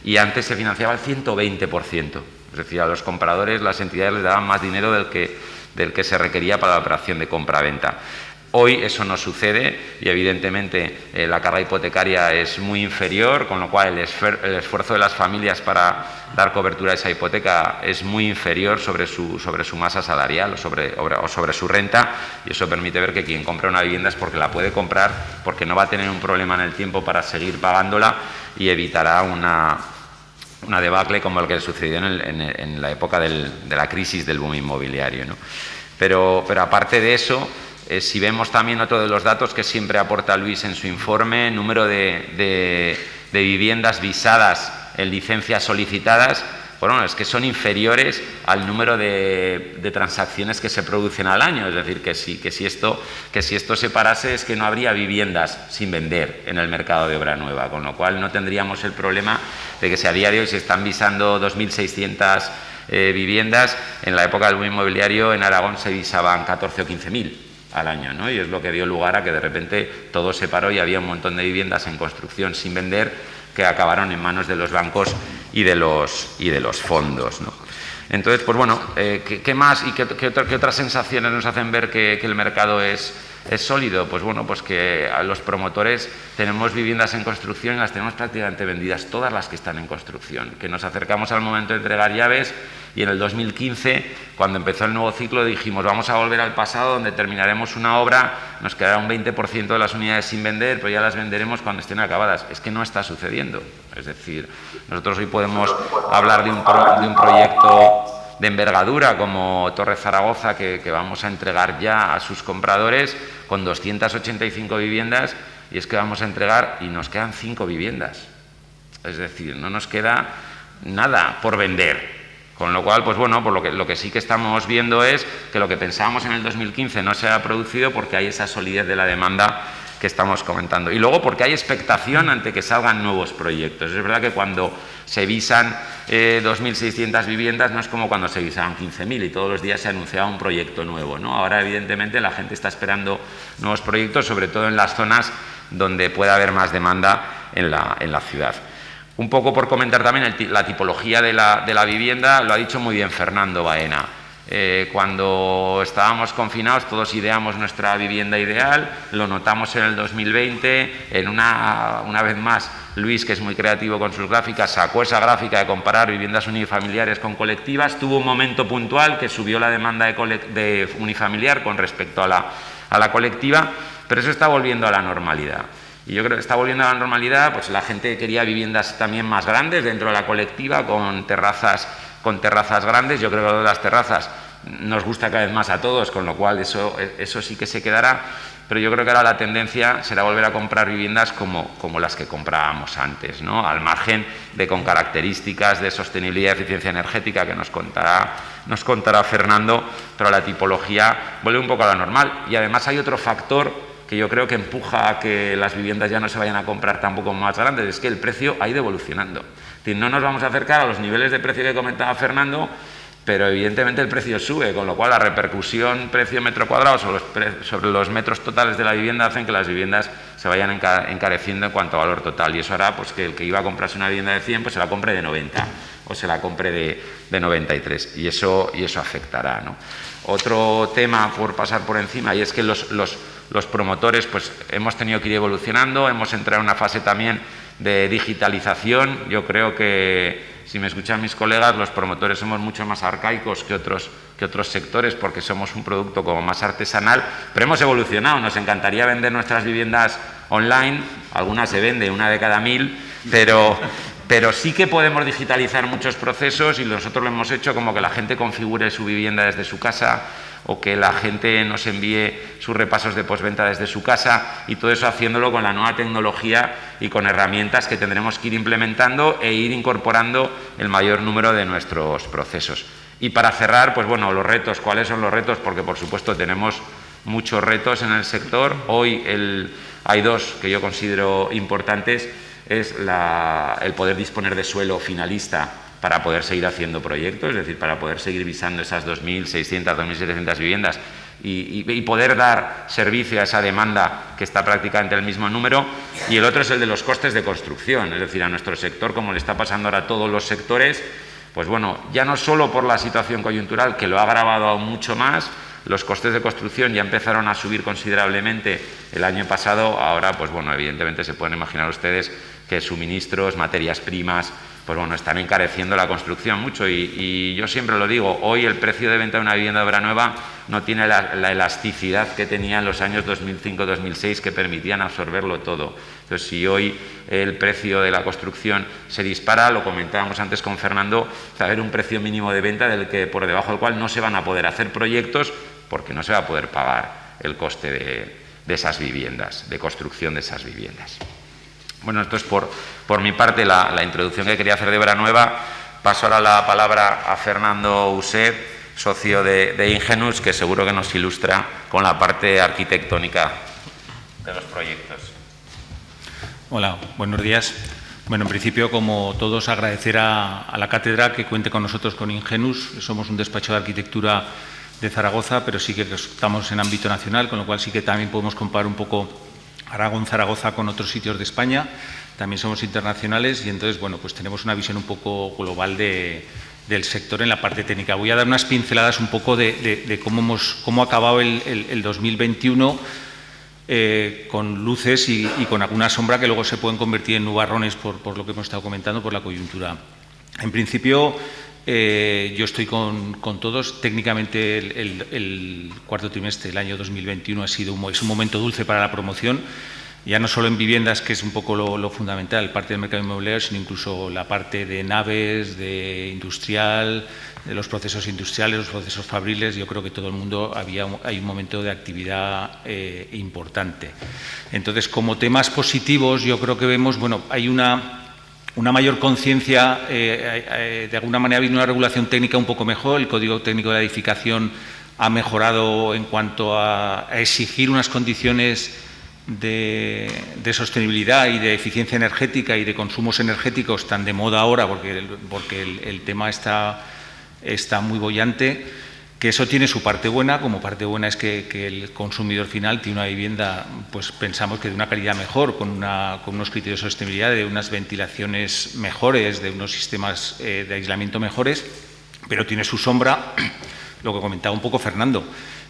y antes se financiaba el 120%. Es decir, a los compradores las entidades les daban más dinero del que se requería para la operación de compra-venta. Hoy eso no sucede y evidentemente la carga hipotecaria es muy inferior, con lo cual el esfuerzo de las familias para dar cobertura a esa hipoteca es muy inferior sobre su masa salarial o sobre su renta, y eso permite ver que quien compra una vivienda es porque la puede comprar, porque no va a tener un problema en el tiempo para seguir pagándola y evitará una debacle como el que sucedió en la época de la crisis del boom inmobiliario, ¿no? Pero aparte de eso, si vemos también otro de los datos que siempre aporta Luis en su informe, número de viviendas visadas en licencias solicitadas, bueno, es que son inferiores al número de transacciones que se producen al año. Es decir, que si esto se parase, es que no habría viviendas sin vender en el mercado de obra nueva, con lo cual no tendríamos el problema de que si a día de hoy se están visando 2.600 viviendas, en la época del boom inmobiliario en Aragón se visaban 14 o 15.000 al año, ¿no? Y es lo que dio lugar a que de repente todo se paró y había un montón de viviendas en construcción sin vender que acabaron en manos de los bancos y de los fondos, ¿no? Entonces, pues bueno, ¿qué más y qué otras sensaciones nos hacen ver que el mercado es sólido? Pues bueno, pues que a los promotores tenemos viviendas en construcción y las tenemos prácticamente vendidas, todas las que están en construcción, que nos acercamos al momento de entregar llaves y en el 2015, cuando empezó el nuevo ciclo, dijimos vamos a volver al pasado donde terminaremos una obra, nos quedará un 20% de las unidades sin vender, pero ya las venderemos cuando estén acabadas. Es que no está sucediendo. Es decir, nosotros hoy podemos hablar de un proyecto de envergadura como Torre Zaragoza que vamos a entregar ya a sus compradores con 285 viviendas y es que vamos a entregar y nos quedan 5 viviendas. Es decir, no nos queda nada por vender. Con lo cual, pues bueno, por lo que sí que estamos viendo es que lo que pensábamos en el 2015 no se ha producido porque hay esa solidez de la demanda que estamos comentando. Y luego porque hay expectación ante que salgan nuevos proyectos. Es verdad que cuando se visan 2.600 viviendas no es como cuando se visaban 15.000 y todos los días se anunciaba un proyecto nuevo, ¿no? Ahora, evidentemente, la gente está esperando nuevos proyectos, sobre todo en las zonas donde pueda haber más demanda en la ciudad. Un poco por comentar también la tipología de la vivienda, lo ha dicho muy bien Fernando Baena. Cuando estábamos confinados todos ideamos nuestra vivienda ideal, lo notamos en el 2020, una vez más Luis, que es muy creativo con sus gráficas, sacó esa gráfica de comparar viviendas unifamiliares con colectivas, tuvo un momento puntual que subió la demanda de unifamiliar con respecto a la colectiva, pero eso está volviendo a la normalidad. Y yo creo que está volviendo a la normalidad, pues la gente quería viviendas también más grandes dentro de la colectiva, con terrazas grandes. Yo creo que las terrazas nos gusta cada vez más a todos, con lo cual eso sí que se quedará. Pero yo creo que ahora la tendencia será volver a comprar viviendas como las que comprábamos antes, ¿no? Al margen de con características de sostenibilidad y eficiencia energética que nos contará Fernando, pero la tipología vuelve un poco a la normal. Y además hay otro factor que yo creo que empuja a que las viviendas ya no se vayan a comprar tampoco más grandes, es que el precio ha ido evolucionando. Es decir, no nos vamos a acercar a los niveles de precio que comentaba Fernando, pero evidentemente el precio sube, con lo cual la repercusión precio metro cuadrado sobre los metros totales de la vivienda hacen que las viviendas se vayan encareciendo en cuanto a valor total, y eso hará pues que el que iba a comprarse una vivienda de 100 pues se la compre de 90 o se la compre de 93, y eso afectará, ¿no? Otro tema por pasar por encima, y es que los promotores pues hemos tenido que ir evolucionando, hemos entrado en una fase también de digitalización. Yo creo que, si me escuchan mis colegas, los promotores somos mucho más arcaicos que otros sectores porque somos un producto como más artesanal, pero hemos evolucionado. Nos encantaría vender nuestras viviendas online, algunas se venden, una de cada 1000, pero sí que podemos digitalizar muchos procesos y nosotros lo hemos hecho, como que la gente configure su vivienda desde su casa o que la gente nos envíe sus repasos de postventa desde su casa, y todo eso haciéndolo con la nueva tecnología y con herramientas que tendremos que ir implementando e ir incorporando el mayor número de nuestros procesos. Y para cerrar, pues bueno, los retos. ¿Cuáles son los retos? Porque por supuesto tenemos muchos retos en el sector. Hoy hay dos que yo considero importantes. Es el poder disponer de suelo finalista para poder seguir haciendo proyectos, es decir, para poder seguir visando esas 2.600, 2.700 viviendas y poder dar servicio a esa demanda que está prácticamente el mismo número. Y el otro es el de los costes de construcción, es decir, a nuestro sector, como le está pasando ahora a todos los sectores, pues bueno, ya no solo por la situación coyuntural, que lo ha agravado aún mucho más. Los costes de construcción ya empezaron a subir considerablemente el año pasado. Ahora, pues bueno, evidentemente se pueden imaginar ustedes que suministros, materias primas, pues bueno, están encareciendo la construcción mucho. Y yo siempre lo digo, hoy el precio de venta de una vivienda de obra nueva no tiene la elasticidad que tenía en los años 2005-2006, que permitían absorberlo todo. Entonces, si hoy el precio de la construcción se dispara, lo comentábamos antes con Fernando, va a haber un precio mínimo de venta por debajo del cual no se van a poder hacer proyectos, porque no se va a poder pagar el coste de esas viviendas, de construcción de esas viviendas. Bueno, esto es por mi parte la introducción que quería hacer de Obra Nueva. Paso ahora la palabra a Fernando Uset, socio de Ingenus, que seguro que nos ilustra con la parte arquitectónica de los proyectos. Hola, buenos días. Bueno, en principio, como todos, agradecer a la cátedra que cuente con nosotros, con Ingenus. Somos un despacho de arquitectura de Zaragoza, pero sí que estamos en ámbito nacional, con lo cual sí que también podemos comparar un poco Aragón-Zaragoza con otros sitios de España. También somos internacionales y entonces, bueno, pues tenemos una visión un poco global del sector en la parte técnica. Voy a dar unas pinceladas un poco de cómo ha acabado el 2021 con luces y con alguna sombra que luego se pueden convertir en nubarrones por lo que hemos estado comentando, por la coyuntura. En principio, yo estoy con todos. Técnicamente, el cuarto trimestre del año 2021 es un momento dulce para la promoción, ya no solo en viviendas, que es un poco lo fundamental, parte del mercado inmobiliario, sino incluso la parte de naves, de industrial, de los procesos industriales, los procesos fabriles. Yo creo que todo el mundo hay un momento de actividad importante. Entonces, como temas positivos, yo creo que vemos, bueno, hay una mayor conciencia, de alguna manera ha habido una regulación técnica un poco mejor. El Código Técnico de la Edificación ha mejorado en cuanto a exigir unas condiciones de sostenibilidad y de eficiencia energética y de consumos energéticos tan de moda ahora, porque el tema está muy boyante, que eso tiene su parte buena. Como parte buena es que el consumidor final tiene una vivienda, pues pensamos que de una calidad mejor, con unos criterios de sostenibilidad, de unas ventilaciones mejores, de unos sistemas de aislamiento mejores, pero tiene su sombra, lo que comentaba un poco Fernando,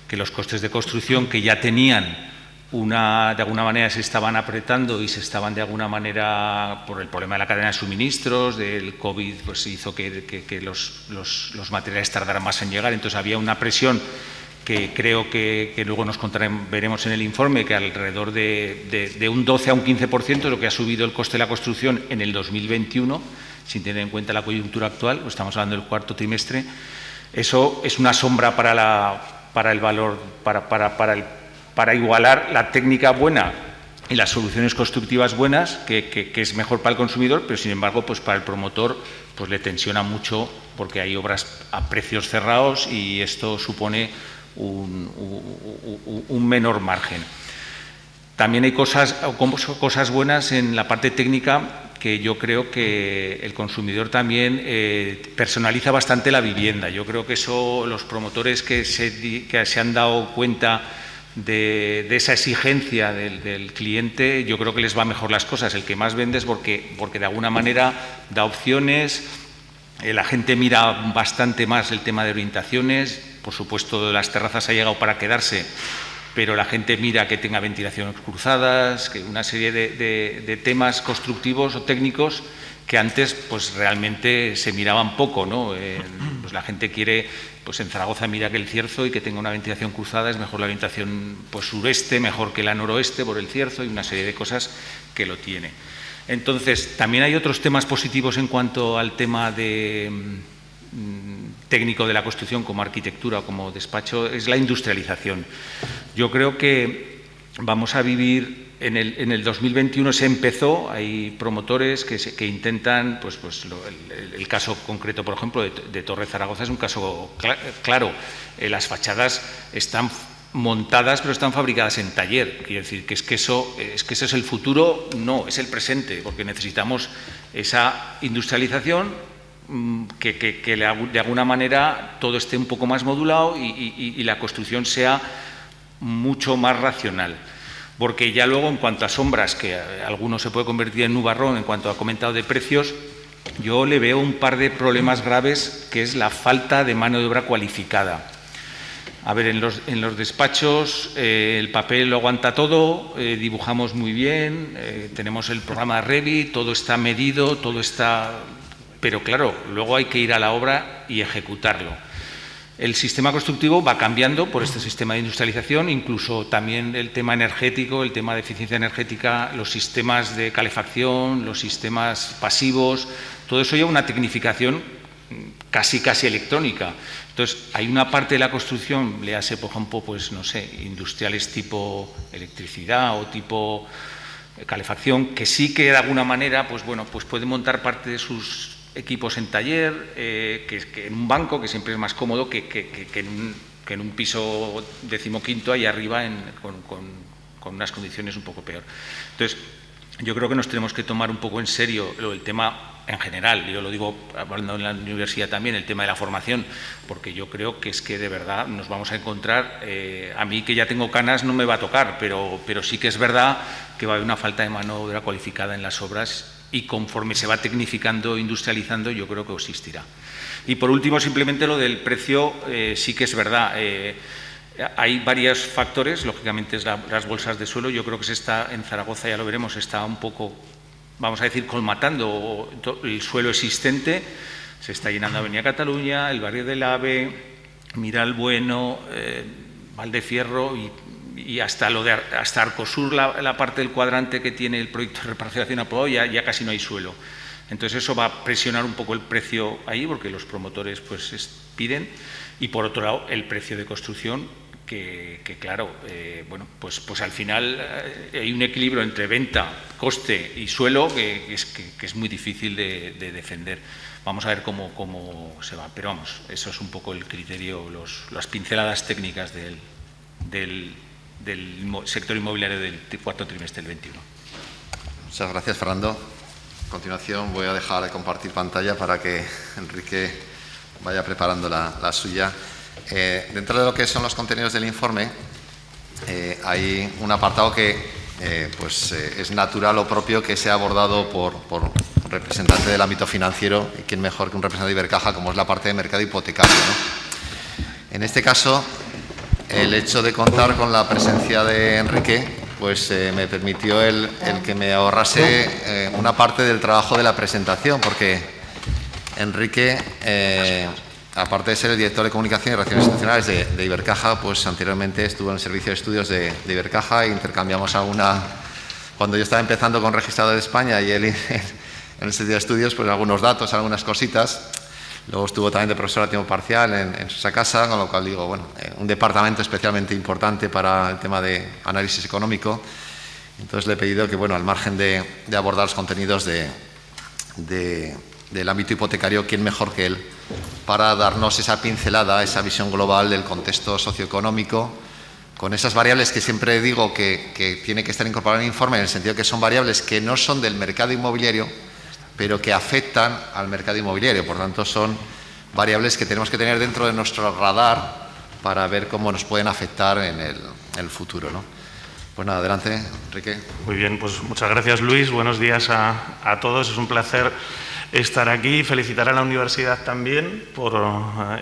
que los costes de construcción que ya tenían de alguna manera se estaban apretando y se estaban de alguna manera, por el problema de la cadena de suministros, del COVID, pues hizo que los materiales tardaran más en llegar. Entonces había una presión que creo que luego veremos en el informe, que alrededor de un 12 a un 15% es lo que ha subido el coste de la construcción en el 2021, sin tener en cuenta la coyuntura actual. Pues estamos hablando del cuarto trimestre. Eso es una sombra para el valor, para igualar la técnica buena y las soluciones constructivas buenas, que es mejor para el consumidor, pero sin embargo, pues para el promotor pues le tensiona mucho, porque hay obras a precios cerrados y esto supone un menor margen. También hay cosas buenas en la parte técnica, que yo creo que el consumidor también personaliza bastante la vivienda. Yo creo que eso, los promotores que se han dado cuenta de esa exigencia del cliente, yo creo que les va mejor las cosas. El que más vende es porque de alguna manera da opciones. La gente mira bastante más el tema de orientaciones. Por supuesto, las terrazas ha llegado para quedarse, pero la gente mira que tenga ventilaciones cruzadas, que una serie de temas constructivos o técnicos que antes pues realmente se miraban poco, ¿no? Pues la gente quiere, pues en Zaragoza mira que el cierzo y que tenga una ventilación cruzada es mejor la orientación pues sureste, mejor que la noroeste por el cierzo, y una serie de cosas que lo tiene. Entonces, también hay otros temas positivos en cuanto al tema técnico de la construcción, como arquitectura o como despacho, es la industrialización. Yo creo que vamos a vivir, en el 2021 se empezó, hay promotores que intentan, pues el caso concreto, por ejemplo, de Torre Zaragoza es un caso claro. Las fachadas están montadas, pero están fabricadas en taller. Quiero decir que eso es el futuro, no, es el presente, porque necesitamos esa industrialización, que de alguna manera todo esté un poco más modulado y la construcción sea mucho más racional. Porque ya luego, en cuanto a sombras, que algunos se puede convertir en nubarrón, en cuanto ha comentado de precios, yo le veo un par de problemas graves, que es la falta de mano de obra cualificada. A ver, en los despachos el papel lo aguanta todo, dibujamos muy bien, tenemos el programa Revit, todo está medido, todo está... Pero claro, luego hay que ir a la obra y ejecutarlo. El sistema constructivo va cambiando por este sistema de industrialización, incluso también el tema energético, el tema de eficiencia energética, los sistemas de calefacción, los sistemas pasivos, todo eso lleva una tecnificación casi electrónica. Entonces, hay una parte de la construcción, le hace, por ejemplo, pues no sé, industriales tipo electricidad o tipo calefacción, que sí que de alguna manera, pues bueno, pues puede montar parte de sus equipos en taller, que en un banco, que siempre es más cómodo que en un piso 15º ahí arriba con unas condiciones un poco peor. Entonces, yo creo que nos tenemos que tomar un poco en serio el tema en general, yo lo digo hablando en la universidad también, el tema de la formación, porque yo creo que es que de verdad nos vamos a encontrar, a mí que ya tengo canas no me va a tocar, pero sí que es verdad que va a haber una falta de mano de obra cualificada en las obras y conforme se va tecnificando, industrializando, yo creo que existirá. Y por último, simplemente lo del precio, sí que es verdad. Hay varios factores, lógicamente es las bolsas de suelo, yo creo que se está, en Zaragoza ya lo veremos, está un poco, vamos a decir, colmatando el suelo existente, se está llenando Avenida Cataluña, el barrio del AVE, Miralbueno, Valdefierro y hasta Arcosur, la parte del cuadrante que tiene el proyecto de reparcelación aprobado, ya casi no hay suelo. Entonces eso va a presionar un poco el precio ahí, porque los promotores pues piden, y por otro lado el precio de construcción, que claro, bueno, pues al final hay un equilibrio entre venta, coste y suelo que es muy difícil de defender. Vamos a ver cómo se va, pero vamos, eso es un poco el criterio, las pinceladas técnicas del sector inmobiliario del cuarto trimestre del 21. Muchas gracias, Fernando. A continuación voy a dejar de compartir pantalla para que Enrique vaya preparando la suya. Dentro de lo que son los contenidos del informe, hay un apartado que es natural o propio que sea abordado por un representante del ámbito financiero, y quién mejor que un representante de Ibercaja, como es la parte de mercado hipotecario, ¿no? En este caso, el hecho de contar con la presencia de Enrique pues me permitió el que me ahorrase una parte del trabajo de la presentación, porque Enrique, aparte de ser el director de Comunicación y Relaciones Institucionales de Ibercaja, pues anteriormente estuvo en el Servicio de Estudios de Ibercaja e intercambiamos cuando yo estaba empezando con Registrador de España y él en el Servicio de Estudios, pues algunos datos, algunas cositas. Luego estuvo también de profesor a tiempo parcial en su casa, con lo cual digo, bueno, un departamento especialmente importante para el tema de análisis económico. Entonces le he pedido que, bueno, al margen de abordar los contenidos del ámbito hipotecario, quién mejor que él para darnos esa pincelada, esa visión global del contexto socioeconómico, con esas variables que siempre digo que tiene que estar incorporadas en el informe, en el sentido que son variables que no son del mercado inmobiliario, pero que afectan al mercado inmobiliario. Por tanto, son variables que tenemos que tener dentro de nuestro radar para ver cómo nos pueden afectar en el futuro, ¿no? Pues nada, adelante, Enrique. Muy bien, pues muchas gracias, Luis. Buenos días a todos. Es un placer estar aquí. Felicitar a la universidad también por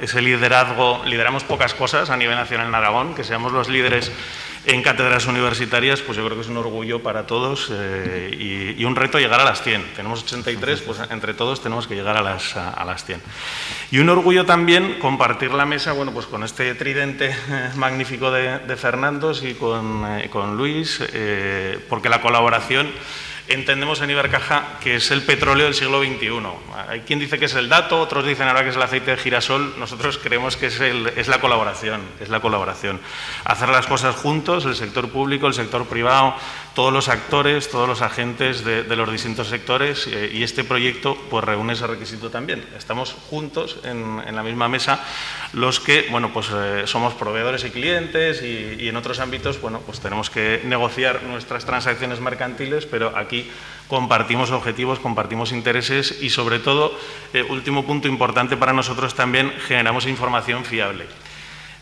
ese liderazgo. Lideramos pocas cosas a nivel nacional en Aragón, que seamos los líderes en cátedras universitarias, pues yo creo que es un orgullo para todos y un reto llegar a las 100. Tenemos 83, pues entre todos tenemos que llegar a las 100. Y un orgullo también compartir la mesa, bueno, pues con este tridente magnífico de Fernandos y con Luis, porque la colaboración entendemos en Ibercaja que es el petróleo del siglo XXI. Hay quien dice que es el dato, otros dicen ahora que es el aceite de girasol. Nosotros creemos que es la colaboración, Hacer las cosas juntos, el sector público, el sector privado, todos los actores, todos los agentes de los distintos sectores, y este proyecto pues reúne ese requisito también. Estamos juntos en la misma mesa los que, bueno, pues somos proveedores y clientes y en otros ámbitos, bueno, pues tenemos que negociar nuestras transacciones mercantiles, pero aquí compartimos objetivos, compartimos intereses y, sobre todo, último punto importante para nosotros también, generamos información fiable.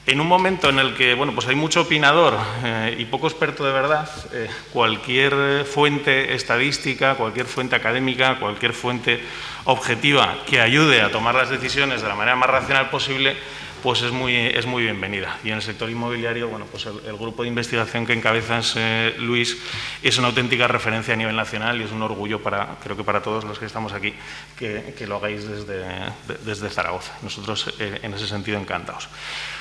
En un momento en el que, bueno, pues hay mucho opinador y poco experto de verdad, cualquier fuente estadística, cualquier fuente académica, cualquier fuente objetiva que ayude a tomar las decisiones de la manera más racional posible, pues es muy bienvenida. Y en el sector inmobiliario, bueno, pues el grupo de investigación que encabezas, Luis, es una auténtica referencia a nivel nacional y es un orgullo creo que para todos los que estamos aquí que lo hagáis desde Zaragoza. Nosotros, en ese sentido, encantados.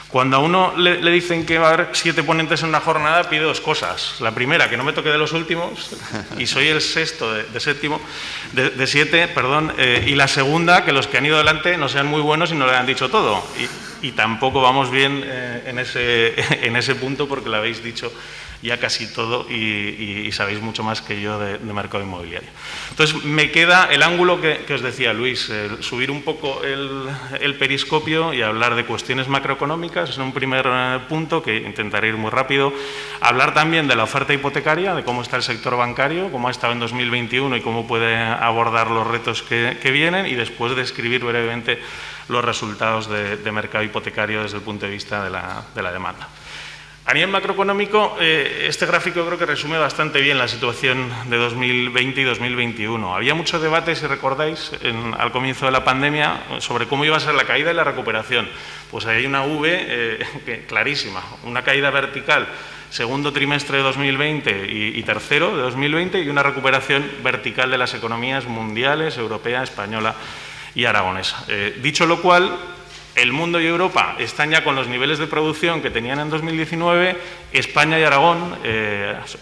Cuando a uno le dicen que va a haber 7 ponentes en una jornada, pide 2 cosas. La primera, que no me toque de los últimos, y soy el sexto de 7, perdón. Y la segunda, que los que han ido delante no sean muy buenos y no le han dicho todo. y tampoco vamos bien en ese punto, porque lo habéis dicho ya casi todo y sabéis mucho más que yo de mercado inmobiliario. Entonces, me queda el ángulo que os decía Luis, subir un poco el periscopio y hablar de cuestiones macroeconómicas, es un primer punto que intentaré ir muy rápido. Hablar también de la oferta hipotecaria, de cómo está el sector bancario, cómo ha estado en 2021 y cómo puede abordar los retos que vienen, y después describir brevemente los resultados de mercado hipotecario desde el punto de vista de la demanda. A nivel macroeconómico, este gráfico creo que resume bastante bien la situación de 2020 y 2021. Había mucho debate, si recordáis, al comienzo de la pandemia, sobre cómo iba a ser la caída y la recuperación. Pues ahí hay una V clarísima, una caída vertical segundo trimestre de 2020 y tercero de 2020, y una recuperación vertical de las economías mundiales, europea, española y aragonesa. Dicho lo cual, el mundo y Europa están ya con los niveles de producción que tenían en 2019, España y Aragón,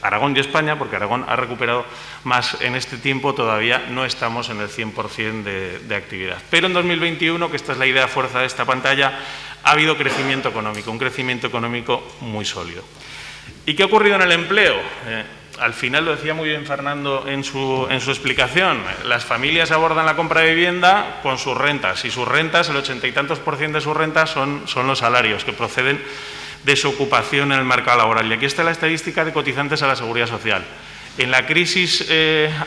Aragón y España, porque Aragón ha recuperado más en este tiempo, todavía no estamos en el 100% de actividad. Pero en 2021, que esta es la idea fuerza de esta pantalla, ha habido crecimiento económico, un crecimiento económico muy sólido. ¿Y qué ha ocurrido en el empleo? Al final lo decía muy bien Fernando en su explicación, las familias abordan la compra de vivienda con sus rentas, y sus rentas, el 80 y tantos % de sus rentas son los salarios que proceden de su ocupación en el mercado laboral. Y aquí está la estadística de cotizantes a la Seguridad Social. En la crisis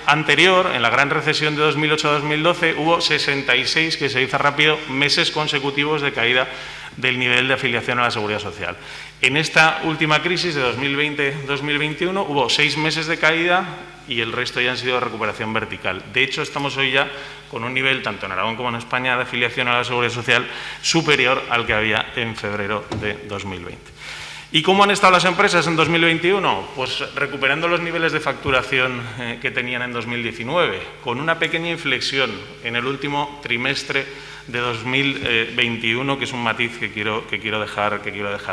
anterior, en la gran recesión de 2008-2012, hubo 66, que se dice rápido, meses consecutivos de caída del nivel de afiliación a la Seguridad Social. En esta última crisis de 2020-2021 hubo 6 meses de caída y el resto ya han sido de recuperación vertical. De hecho, estamos hoy ya con un nivel, tanto en Aragón como en España, de afiliación a la Seguridad Social superior al que había en febrero de 2020. ¿Y cómo han estado las empresas en 2021? Pues recuperando los niveles de facturación que tenían en 2019, con una pequeña inflexión en el último trimestre de 2021, que es un matiz que quiero dejar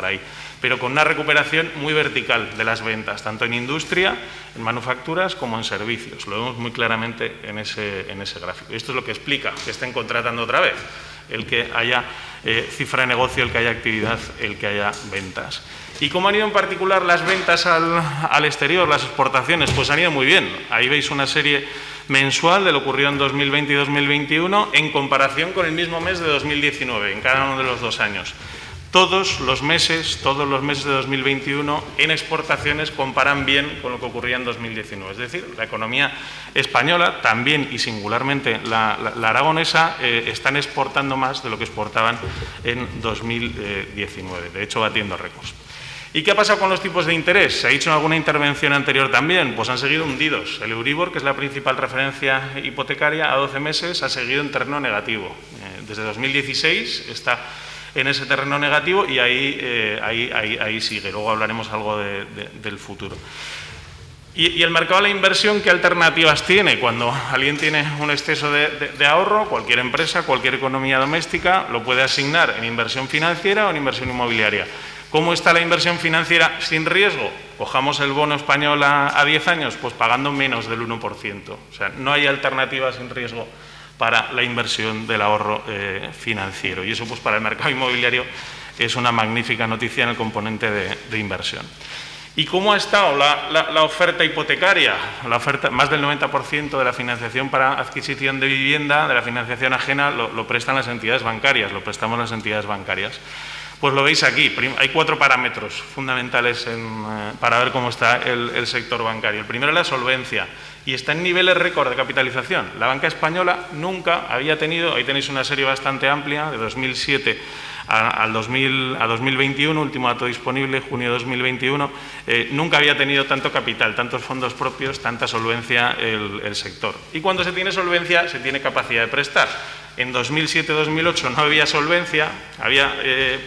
ahí, pero con una recuperación muy vertical de las ventas, tanto en industria, en manufacturas, como en servicios. Lo vemos muy claramente en ese gráfico. Y esto es lo que explica que estén contratando otra vez, el que haya cifra de negocio, el que haya actividad, el que haya ventas. ¿Y cómo han ido en particular las ventas al exterior, las exportaciones? Pues han ido muy bien. Ahí veis una serie mensual de lo ocurrido en 2020 y 2021 en comparación con el mismo mes de 2019, en cada uno de los 2 años. Todos los meses de 2021 en exportaciones comparan bien con lo que ocurría en 2019. Es decir, la economía española, también y singularmente la aragonesa, están exportando más de lo que exportaban en 2019, de hecho batiendo récords. ¿Y qué ha pasado con los tipos de interés? Se ha dicho en alguna intervención anterior también, pues han seguido hundidos. El Euribor, que es la principal referencia hipotecaria a 12 meses, ha seguido en terreno negativo. Desde 2016 está en ese terreno negativo y ahí sigue. Luego hablaremos algo del futuro. ¿Y el mercado de la inversión qué alternativas tiene? Cuando alguien tiene un exceso de ahorro, cualquier empresa, cualquier economía doméstica lo puede asignar en inversión financiera o en inversión inmobiliaria. ¿Cómo está la inversión financiera sin riesgo? Cojamos el bono español a 10 años, pues pagando menos del 1%. O sea, no hay alternativa sin riesgo para la inversión del ahorro financiero. Y eso, pues, para el mercado inmobiliario es una magnífica noticia en el componente de inversión. ¿Y cómo ha estado la oferta hipotecaria? La oferta, más del 90% de la financiación para adquisición de vivienda, de la financiación ajena, lo prestan las entidades bancarias, lo prestamos las entidades bancarias. Pues lo veis aquí, hay 4 parámetros fundamentales para ver cómo está el sector bancario. El primero es la solvencia, y está en niveles récord de capitalización. La banca española nunca había tenido, ahí tenéis una serie bastante amplia, de 2007 a 2021, último dato disponible, junio de 2021, nunca había tenido tanto capital, tantos fondos propios, tanta solvencia el sector. Y cuando se tiene solvencia, se tiene capacidad de prestar. En 2007-2008 no había solvencia, había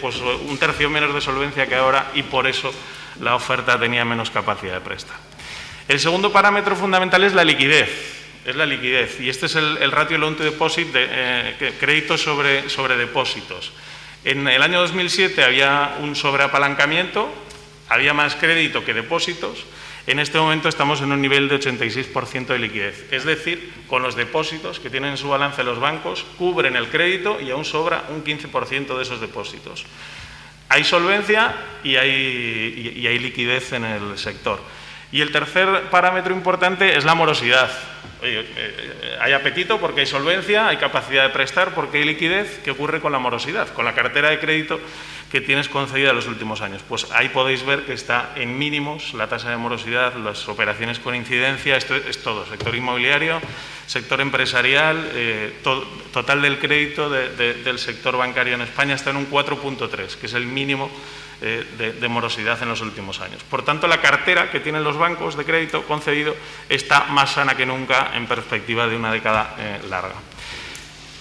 pues un tercio menos de solvencia que ahora, y por eso la oferta tenía menos capacidad de prestar. El segundo parámetro fundamental es la liquidez. Y este es el ratio loan to deposit, crédito sobre depósitos. En el año 2007 había un sobreapalancamiento, había más crédito que depósitos. En este momento estamos en un nivel de 86% de liquidez, es decir, con los depósitos que tienen en su balance los bancos, cubren el crédito y aún sobra un 15% de esos depósitos. Hay solvencia y hay liquidez en el sector. Y el tercer parámetro importante es la morosidad. Hay apetito porque hay solvencia, hay capacidad de prestar porque hay liquidez. ¿Qué ocurre con la morosidad? Con la cartera de crédito que tienes concedida en los últimos años. Pues ahí podéis ver que está en mínimos la tasa de morosidad, las operaciones con incidencia, esto es todo, sector inmobiliario, sector empresarial, total del crédito del sector bancario en España está en un 4,3, que es el mínimo de morosidad en los últimos años. Por tanto, la cartera que tienen los bancos de crédito concedido está más sana que nunca en perspectiva de una década larga.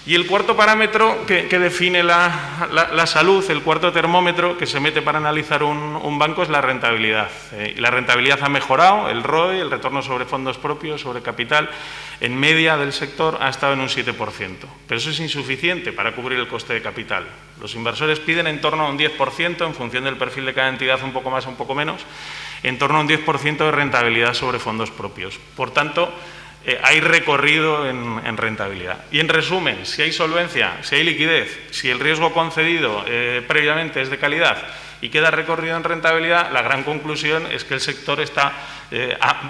Y el cuarto parámetro que define la salud, el cuarto termómetro que se mete para analizar un banco es la rentabilidad. Y la rentabilidad ha mejorado, el ROE, el retorno sobre fondos propios, sobre capital, en media del sector ha estado en un 7%. Pero eso es insuficiente para cubrir el coste de capital. Los inversores piden en torno a un 10%, en función del perfil de cada entidad, un poco más o un poco menos, en torno a un 10% de rentabilidad sobre fondos propios. Por tanto, hay recorrido en rentabilidad. Y en resumen, si hay solvencia, si hay liquidez, si el riesgo concedido previamente es de calidad y queda recorrido en rentabilidad, la gran conclusión es que el sector está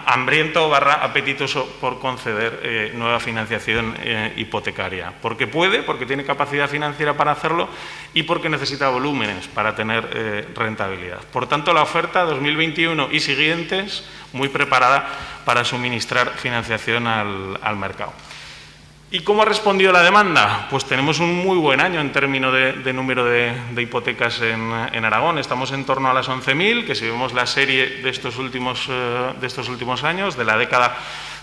hambriento / apetitoso por conceder nueva financiación hipotecaria. Porque puede, porque tiene capacidad financiera para hacerlo y porque necesita volúmenes para tener rentabilidad. Por tanto, la oferta 2021 y siguientes muy preparada para suministrar financiación al mercado. ¿Y cómo ha respondido la demanda? Pues tenemos un muy buen año en términos de número de hipotecas en Aragón. Estamos en torno a las 11.000, que si vemos la serie de estos últimos años, de la década,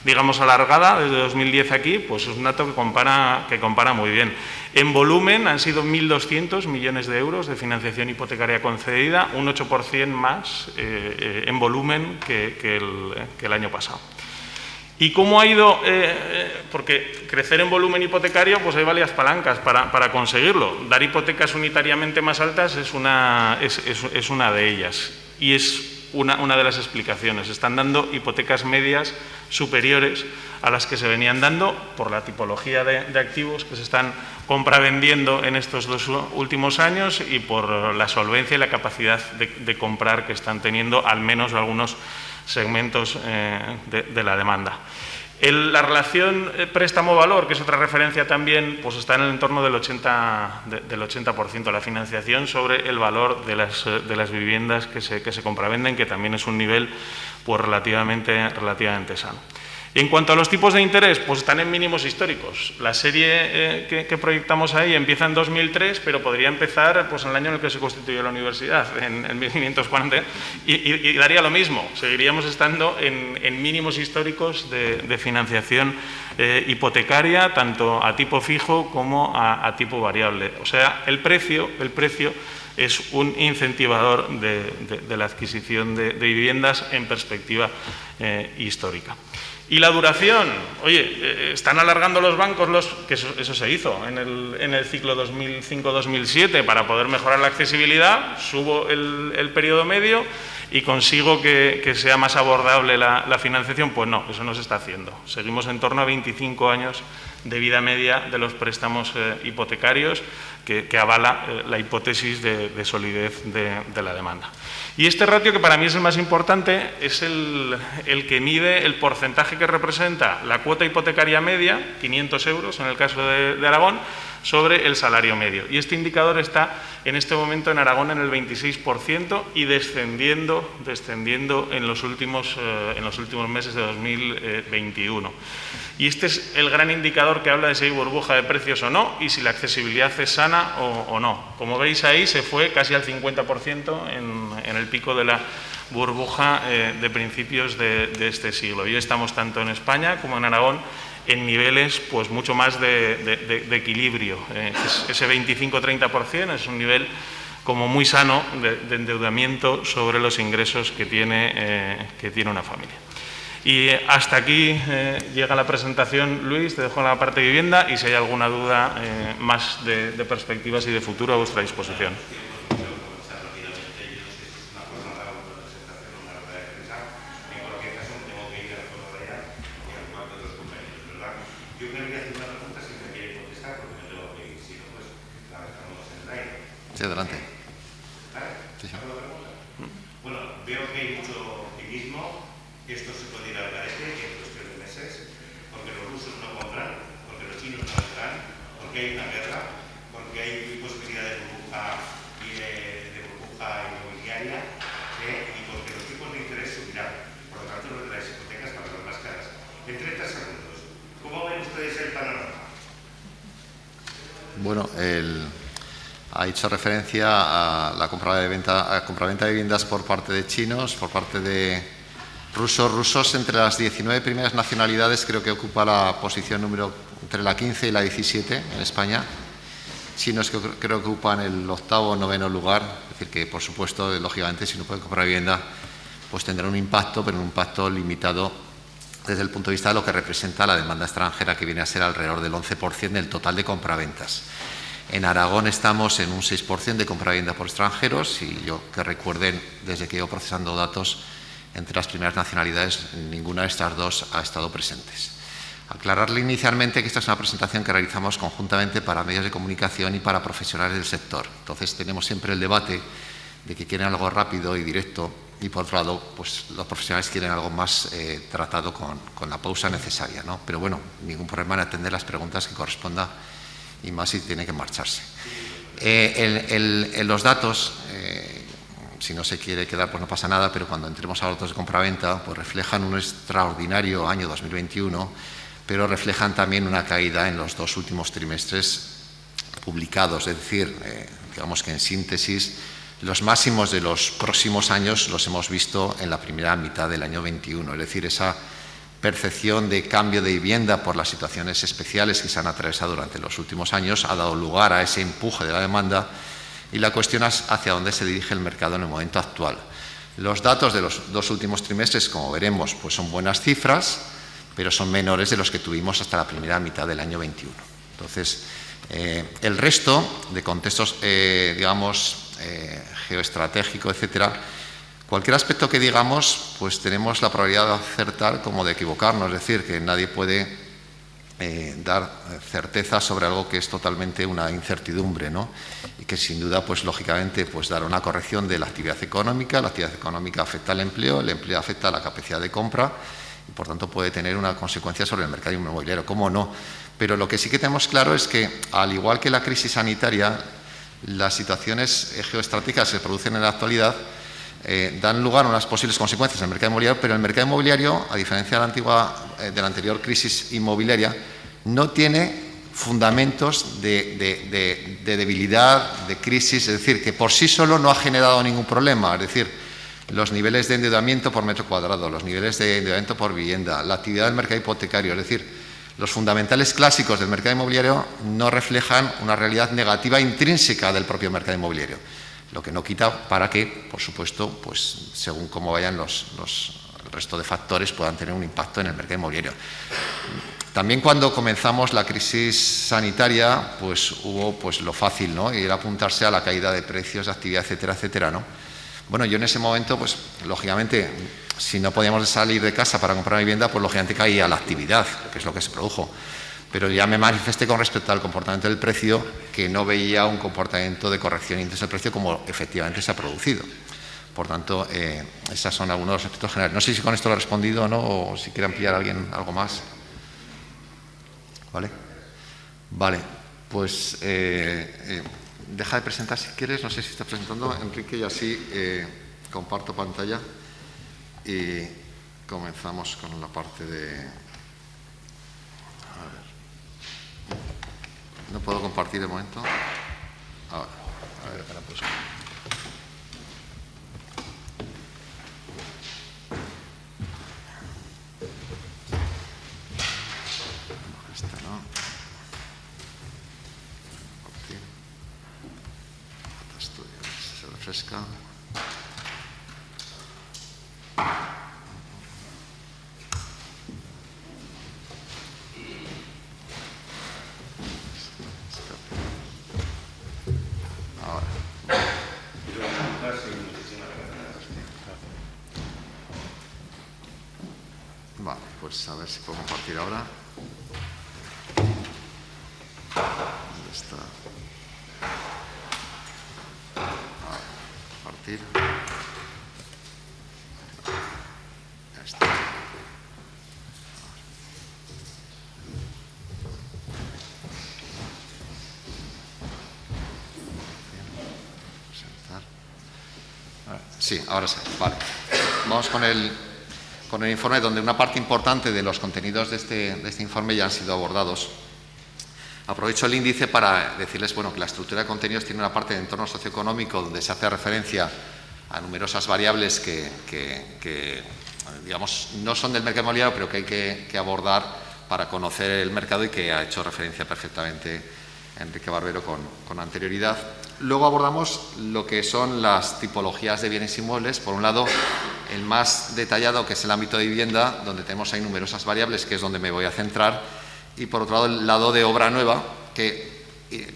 digamos, alargada, desde 2010 aquí, pues es un dato que compara muy bien. En volumen han sido 1.200 millones de euros de financiación hipotecaria concedida, un 8% más en volumen que el año pasado. ¿Y cómo ha ido? Porque crecer en volumen hipotecario, pues hay varias palancas para conseguirlo. Dar hipotecas unitariamente más altas es una de ellas y es una de las explicaciones. Están dando hipotecas medias superiores a las que se venían dando por la tipología de activos que se están compravendiendo en estos 2 últimos años y por la solvencia y la capacidad de comprar que están teniendo al menos algunos segmentos de la demanda. La relación préstamo-valor, que es otra referencia también, pues está en el entorno del 80% de la financiación sobre el valor de las viviendas que se compravenden, que también es un nivel pues, relativamente sano. En cuanto a los tipos de interés, pues están en mínimos históricos. La serie que proyectamos ahí empieza en 2003, pero podría empezar pues, en el año en el que se constituyó la universidad, en 1540, y daría lo mismo. Seguiríamos estando en mínimos históricos de financiación hipotecaria, tanto a tipo fijo como a tipo variable. O sea, el precio es un incentivador de la adquisición de viviendas en perspectiva histórica. Y la duración, oye, están alargando los bancos, que eso se hizo en el ciclo 2005-2007 para poder mejorar la accesibilidad, subo el periodo medio y consigo que sea más abordable la financiación. Pues no, eso no se está haciendo. Seguimos en torno a 25 años de vida media de los préstamos hipotecarios que avala la hipótesis de solidez de la demanda. Y este ratio, que para mí es el más importante, es el que mide el porcentaje que representa la cuota hipotecaria media, 500 euros en el caso de Aragón, sobre el salario medio. Y este indicador está en este momento en Aragón en el 26% y descendiendo en los últimos meses de 2021. Y este es el gran indicador que habla de si hay burbuja de precios o no y si la accesibilidad es sana o no. Como veis ahí, se fue casi al 50% en el pico de la burbuja de principios de este siglo. Y estamos tanto en España como en Aragón en niveles pues mucho más de equilibrio. Ese 25-30% es un nivel como muy sano de endeudamiento sobre los ingresos que tiene una familia. Y hasta aquí llega la presentación, Luis, te dejo en la parte de vivienda y si hay alguna duda más de perspectivas y de futuro a vuestra disposición. veo que hay mucho optimismo, que esto se puede ir al garete en cuestión de meses, porque los rusos no compran, porque los chinos no vendrán, porque hay una guerra, porque hay posibilidad de burbuja inmobiliaria y porque los tipos de interés subirán. Por lo tanto, las hipotecas van a ser más caras. En 30 segundos, ¿cómo ven ustedes el panorama? Bueno, ha hecho referencia a la compraventa de viviendas por parte de chinos, por parte de rusos. Entre las 19 primeras nacionalidades creo que ocupa la posición número entre la 15 y la 17 en España. Chinos que creo que ocupan el 8º o 9º lugar. Es decir, que por supuesto, lógicamente, si no pueden comprar vivienda, pues tendrá un impacto, pero un impacto limitado desde el punto de vista de lo que representa la demanda extranjera, que viene a ser alrededor del 11% del total de compraventas. En Aragón estamos en un 6% de compraventa por extranjeros y yo que recuerden, desde que llevo procesando datos, entre las primeras nacionalidades, ninguna de estas dos ha estado presentes. Aclararle inicialmente que esta es una presentación que realizamos conjuntamente para medios de comunicación y para profesionales del sector. Entonces tenemos siempre el debate de que quieren algo rápido y directo y por otro lado, pues los profesionales quieren algo más tratado con la pausa necesaria, ¿no? Pero bueno, ningún problema en atender las preguntas que corresponda y más si tiene que marcharse. Los datos, si no se quiere quedar, pues no pasa nada, pero cuando entremos a los datos de compraventa, pues reflejan un extraordinario año 2021, pero reflejan también una caída en los 2 últimos trimestres publicados, es decir, digamos que en síntesis, los máximos de los próximos años los hemos visto en la primera mitad del año 21, es decir, esa percepción de cambio de vivienda por las situaciones especiales que se han atravesado durante los últimos años ha dado lugar a ese empuje de la demanda y la cuestión es hacia dónde se dirige el mercado en el momento actual. Los datos de los 2 últimos trimestres, como veremos, pues son buenas cifras, pero son menores de los que tuvimos hasta la primera mitad del año 21. Entonces, el resto de contextos, geoestratégico, etcétera, cualquier aspecto que digamos, pues tenemos la probabilidad de acertar como de equivocarnos, es decir, que nadie puede dar certeza sobre algo que es totalmente una incertidumbre, ¿no? Y que sin duda, pues lógicamente, pues dará una corrección de la actividad económica afecta al empleo, el empleo afecta a la capacidad de compra y por tanto puede tener una consecuencia sobre el mercado inmobiliario, ¿cómo no? Pero lo que sí que tenemos claro es que, al igual que la crisis sanitaria, las situaciones geoestratégicas que se producen en la actualidad dan lugar a unas posibles consecuencias en el mercado inmobiliario, pero el mercado inmobiliario, a diferencia de la anterior crisis inmobiliaria, no tiene fundamentos de debilidad, de crisis, es decir, que por sí solo no ha generado ningún problema, es decir, los niveles de endeudamiento por metro cuadrado, los niveles de endeudamiento por vivienda, la actividad del mercado hipotecario, es decir, los fundamentales clásicos del mercado inmobiliario no reflejan una realidad negativa intrínseca del propio mercado inmobiliario, lo que no quita para que, por supuesto, pues según cómo vayan el resto de factores puedan tener un impacto en el mercado inmobiliario. También cuando comenzamos la crisis sanitaria, pues hubo pues lo fácil, ¿no? Y era apuntarse a la caída de precios, de actividad, etcétera, etcétera, ¿no? Bueno, yo en ese momento, pues lógicamente, si no podíamos salir de casa para comprar vivienda, pues lógicamente caía la actividad, que es lo que se produjo. Pero ya me manifesté con respecto al comportamiento del precio, que no veía un comportamiento de corrección índice del precio como efectivamente se ha producido. Por tanto, esos son algunos de los aspectos generales. No sé si con esto lo he respondido o no, o si quiere ampliar alguien algo más. ¿Vale? Vale, pues deja de presentar si quieres, no sé si está presentando, Enrique, y así comparto pantalla y comenzamos con la parte de... A ver. No puedo compartir de momento. Ahora, a ver, para pues. Esta no. Compartir. Esto ya se refresca. Vale, pues a ver si puedo compartir ahora. ¿Dónde está? Compartir. Sí, ahora sí. Vale. Vamos con el informe, donde una parte importante de los contenidos de este informe ya han sido abordados. Aprovecho el índice para decirles que la estructura de contenidos tiene una parte de entorno socioeconómico donde se hace referencia a numerosas variables que digamos, no son del mercado inmobiliario, pero que hay que abordar para conocer el mercado y que ha hecho referencia perfectamente Enrique Barbero con anterioridad. Luego abordamos lo que son las tipologías de bienes inmuebles. Por un lado, el más detallado, que es el ámbito de vivienda, donde tenemos ahí numerosas variables, que es donde me voy a centrar. Y por otro lado, el lado de obra nueva, que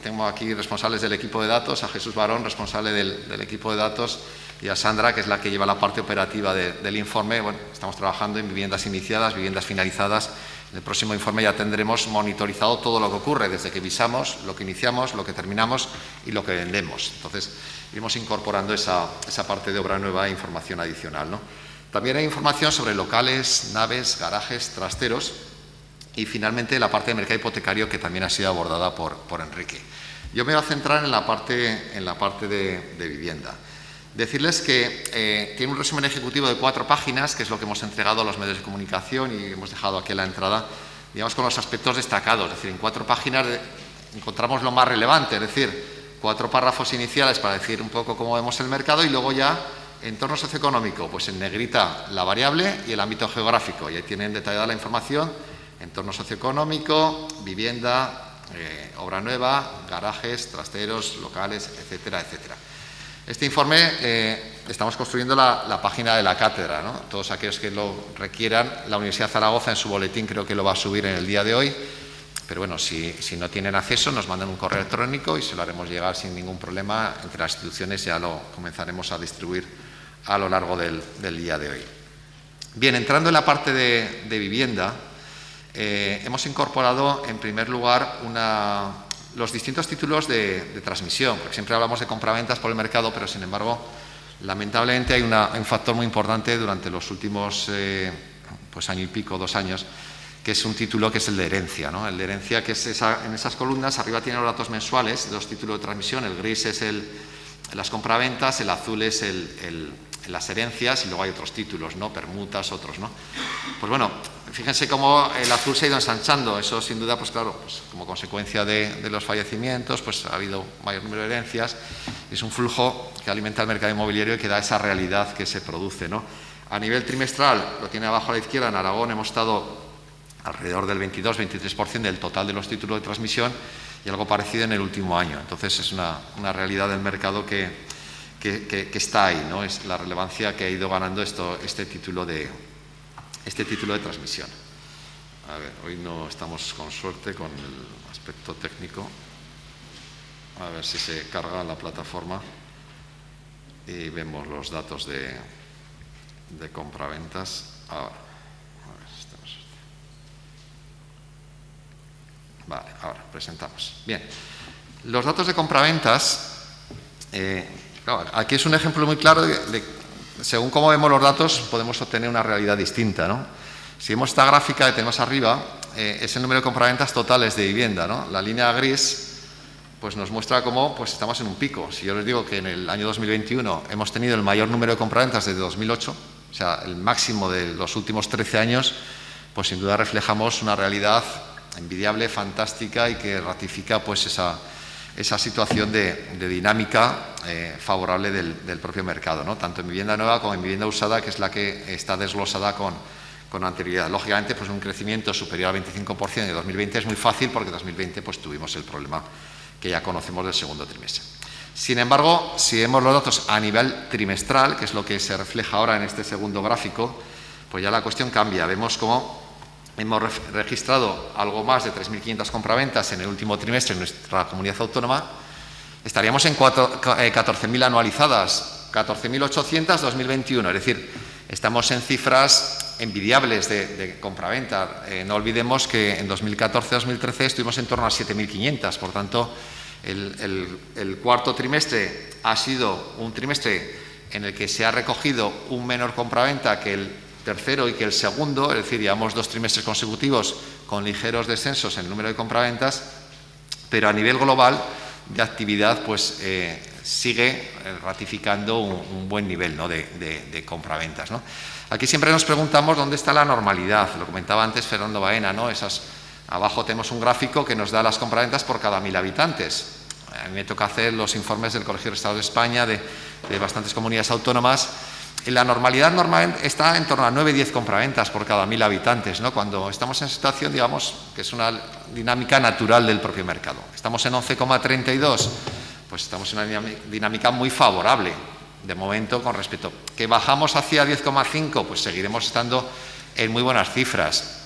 tengo aquí responsables del equipo de datos, a Jesús Barón, responsable del equipo de datos, y a Sandra, que es la que lleva la parte operativa del informe. Bueno, estamos trabajando en viviendas iniciadas, viviendas finalizadas. En el próximo informe ya tendremos monitorizado todo lo que ocurre, desde que visamos, lo que iniciamos, lo que terminamos y lo que vendemos. Entonces, iremos incorporando esa parte de obra nueva e información adicional, ¿no? También hay información sobre locales, naves, garajes, trasteros y, finalmente, la parte de mercado hipotecario, que también ha sido abordada por Enrique. Yo me voy a centrar en la parte de vivienda. Decirles que tiene un resumen ejecutivo de 4 páginas, que es lo que hemos entregado a los medios de comunicación y hemos dejado aquí en la entrada, digamos, con los aspectos destacados. Es decir, en 4 páginas encontramos lo más relevante, es decir, 4 párrafos iniciales para decir un poco cómo vemos el mercado y luego ya entorno socioeconómico, pues en negrita la variable y el ámbito geográfico. Y ahí tienen detallada la información: entorno socioeconómico, vivienda, obra nueva, garajes, trasteros, locales, etcétera, etcétera. Este informe estamos construyendo la página de la cátedra, ¿no? Todos aquellos que lo requieran, la Universidad de Zaragoza en su boletín creo que lo va a subir en el día de hoy, pero bueno, si no tienen acceso nos mandan un correo electrónico y se lo haremos llegar sin ningún problema. Entre las instituciones ya lo comenzaremos a distribuir a lo largo del día de hoy. Bien, entrando en la parte de vivienda, hemos incorporado en primer lugar los distintos títulos de transmisión, porque siempre hablamos de compraventas por el mercado, pero sin embargo, lamentablemente hay un factor muy importante durante los últimos año y pico, 2 años, que es un título que es el de herencia, ¿no? El de herencia, que es en esas columnas, arriba tiene los datos mensuales, 2 títulos de transmisión, el gris es las compraventas, el azul es las herencias y luego hay otros títulos, ¿no? Permutas, otros, ¿no? Pues bueno, fíjense cómo el azul se ha ido ensanchando. Eso, sin duda, pues claro, pues como consecuencia de los fallecimientos, pues ha habido mayor número de herencias. Es un flujo que alimenta el mercado inmobiliario y que da esa realidad que se produce, ¿no? A nivel trimestral, lo tiene abajo a la izquierda, en Aragón hemos estado alrededor del 22-23% del total de los títulos de transmisión y algo parecido en el último año. Entonces, es una realidad del mercado que está ahí, ¿no? Es la relevancia que ha ido ganando este título de transmisión. A ver, hoy no estamos con suerte con el aspecto técnico. A ver si se carga la plataforma y vemos los datos de compraventas. Ahora, a ver si tenemos suerte. Vale, ahora presentamos. Bien, los datos de compraventas. Claro, aquí es un ejemplo muy claro de según cómo vemos los datos podemos obtener una realidad distinta, ¿no? Si vemos esta gráfica que tenemos arriba, es el número de compraventas totales de vivienda, ¿no? La línea gris pues nos muestra cómo pues estamos en un pico. Si yo les digo que en el año 2021 hemos tenido el mayor número de compraventas desde 2008, o sea, el máximo de los últimos 13 años, pues sin duda reflejamos una realidad envidiable, fantástica y que ratifica pues esa situación de dinámica favorable del propio mercado, ¿no? Tanto en vivienda nueva como en vivienda usada, que es la que está desglosada con anterioridad. Lógicamente, pues un crecimiento superior al 25% de 2020 es muy fácil porque en 2020 pues, tuvimos el problema que ya conocemos del segundo trimestre. Sin embargo, si vemos los datos a nivel trimestral, que es lo que se refleja ahora en este segundo gráfico, pues ya la cuestión cambia. Vemos cómo hemos registrado algo más de 3.500 compraventas en el último trimestre en nuestra comunidad autónoma. Estaríamos en 14.000 anualizadas, 14.800 2021. Es decir, estamos en cifras envidiables de compraventa. No olvidemos que en 2014-2013 estuvimos en torno a 7.500. Por tanto, el cuarto trimestre ha sido un trimestre en el que se ha recogido un menor compraventa que el tercero y que el segundo, es decir, llevamos 2 trimestres consecutivos con ligeros descensos en el número de compraventas, pero a nivel global de actividad, pues sigue ratificando un buen nivel, ¿no?, de compraventas, ¿no? Aquí siempre nos preguntamos dónde está la normalidad. Lo comentaba antes Fernando Baena, ¿no? Abajo tenemos un gráfico que nos da las compraventas por cada 1000 habitantes. A mí me toca hacer los informes del Colegio de Registradores de España de bastantes comunidades autónomas. Y la normalidad normal está en torno a 9-10 compraventas por cada 1000 habitantes, ¿no? Cuando estamos en situación, digamos, que es una dinámica natural del propio mercado. Estamos en 11,32, pues estamos en una dinámica muy favorable, de momento, con respecto. ¿Que bajamos hacia 10,5? Pues seguiremos estando en muy buenas cifras.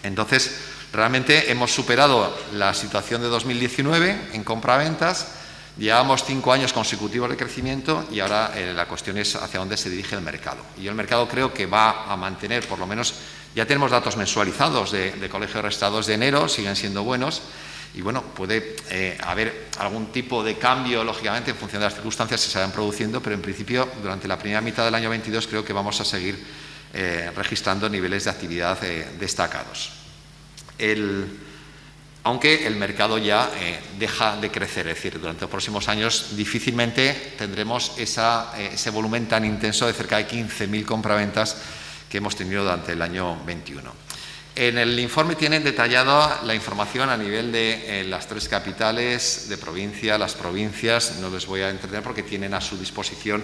Entonces, realmente hemos superado la situación de 2019 en compraventas. Llevamos 5 años consecutivos de crecimiento y ahora la cuestión es hacia dónde se dirige el mercado. Y yo el mercado creo que va a mantener, por lo menos, ya tenemos datos mensualizados de Colegio de Registradores de enero, siguen siendo buenos. Y bueno, puede haber algún tipo de cambio, lógicamente, en función de las circunstancias que se vayan produciendo, pero en principio, durante la primera mitad del año 22, creo que vamos a seguir registrando niveles de actividad destacados. Aunque el mercado ya deja de crecer, es decir, durante los próximos años difícilmente tendremos ese volumen tan intenso de cerca de 15.000 compraventas que hemos tenido durante el año 21. En el informe tienen detallada la información a nivel de las 3 capitales de provincia, las provincias. No les voy a entretener porque tienen a su disposición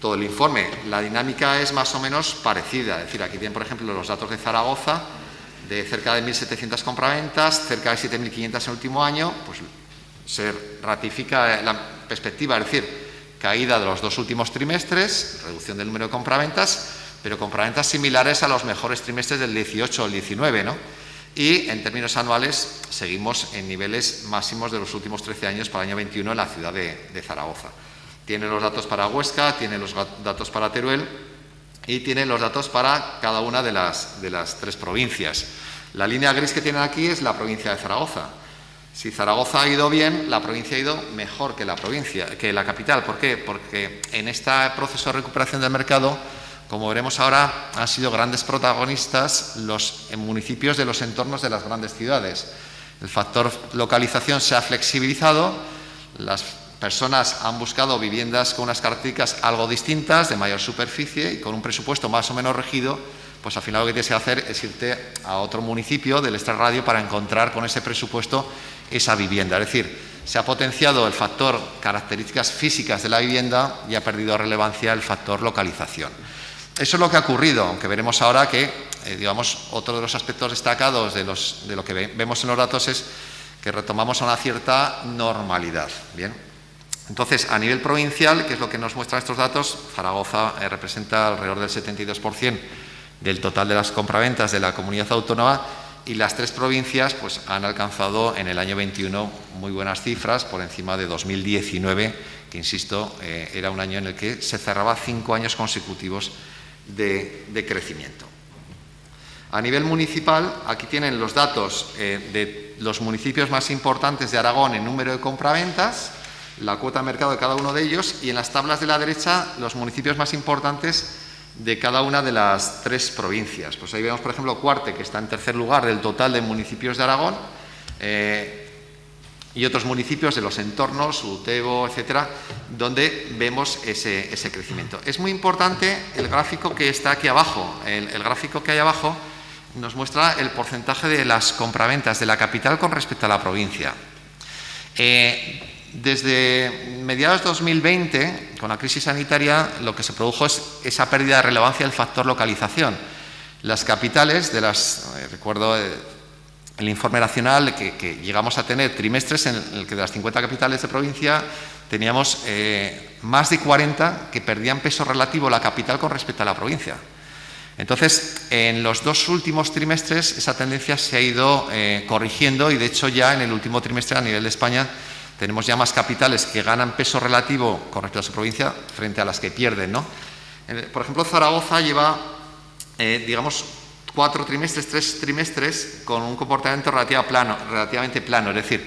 todo el informe. La dinámica es más o menos parecida, es decir, aquí tienen, por ejemplo, los datos de Zaragoza, de cerca de 1.700 compraventas, cerca de 7.500 en el último año, pues se ratifica la perspectiva, es decir, caída de los 2 últimos trimestres, reducción del número de compraventas, pero compraventas similares a los mejores trimestres del 18 o el 19, ¿no? Y en términos anuales seguimos en niveles máximos de los últimos 13 años para el año 21 en la ciudad de Zaragoza. Tiene los datos para Huesca, tiene los datos para Teruel y tiene los datos para cada una de las 3 provincias. La línea gris que tienen aquí es la provincia de Zaragoza. Si Zaragoza ha ido bien, la provincia ha ido mejor que la capital. ¿Por qué? Porque en este proceso de recuperación del mercado, como veremos ahora, han sido grandes protagonistas los municipios de los entornos de las grandes ciudades. El factor localización se ha flexibilizado, las personas han buscado viviendas con unas características algo distintas, de mayor superficie y con un presupuesto más o menos regido, pues al final lo que tienes que hacer es irte a otro municipio del extrarradio para encontrar con ese presupuesto esa vivienda. Es decir, se ha potenciado el factor características físicas de la vivienda y ha perdido relevancia el factor localización. Eso es lo que ha ocurrido, aunque veremos ahora que, digamos, otro de los aspectos destacados de lo que vemos en los datos es que retomamos a una cierta normalidad. Bien. Entonces, a nivel provincial, ¿qué es lo que nos muestran estos datos? Zaragoza representa alrededor del 72% del total de las compraventas de la comunidad autónoma y las 3 provincias pues, han alcanzado en el año 21 muy buenas cifras por encima de 2019, que, insisto, era un año en el que se cerraba 5 años consecutivos de crecimiento. A nivel municipal, aquí tienen los datos de los municipios más importantes de Aragón en número de compraventas, la cuota de mercado de cada uno de ellos y en las tablas de la derecha los municipios más importantes de cada una de las 3 provincias. Pues ahí vemos, por ejemplo, Cuarte, que está en tercer lugar del total de municipios de Aragón, y otros municipios de los entornos, Utebo, etcétera, donde vemos ese crecimiento. Es muy importante el gráfico que está aquí abajo. El gráfico que hay abajo nos muestra el porcentaje de las compraventas de la capital con respecto a la provincia. Desde mediados de 2020, con la crisis sanitaria, lo que se produjo es esa pérdida de relevancia del factor localización. Las capitales, recuerdo el informe nacional que llegamos a tener trimestres en el que de las 50 capitales de provincia teníamos más de 40 que perdían peso relativo la capital con respecto a la provincia. Entonces, en los 2 últimos trimestres esa tendencia se ha ido corrigiendo y, de hecho, ya en el último trimestre a nivel de España tenemos ya más capitales que ganan peso relativo con respecto a su provincia frente a las que pierden, ¿no? Por ejemplo, Zaragoza lleva, digamos, 3 trimestres con un comportamiento relativamente plano, es decir,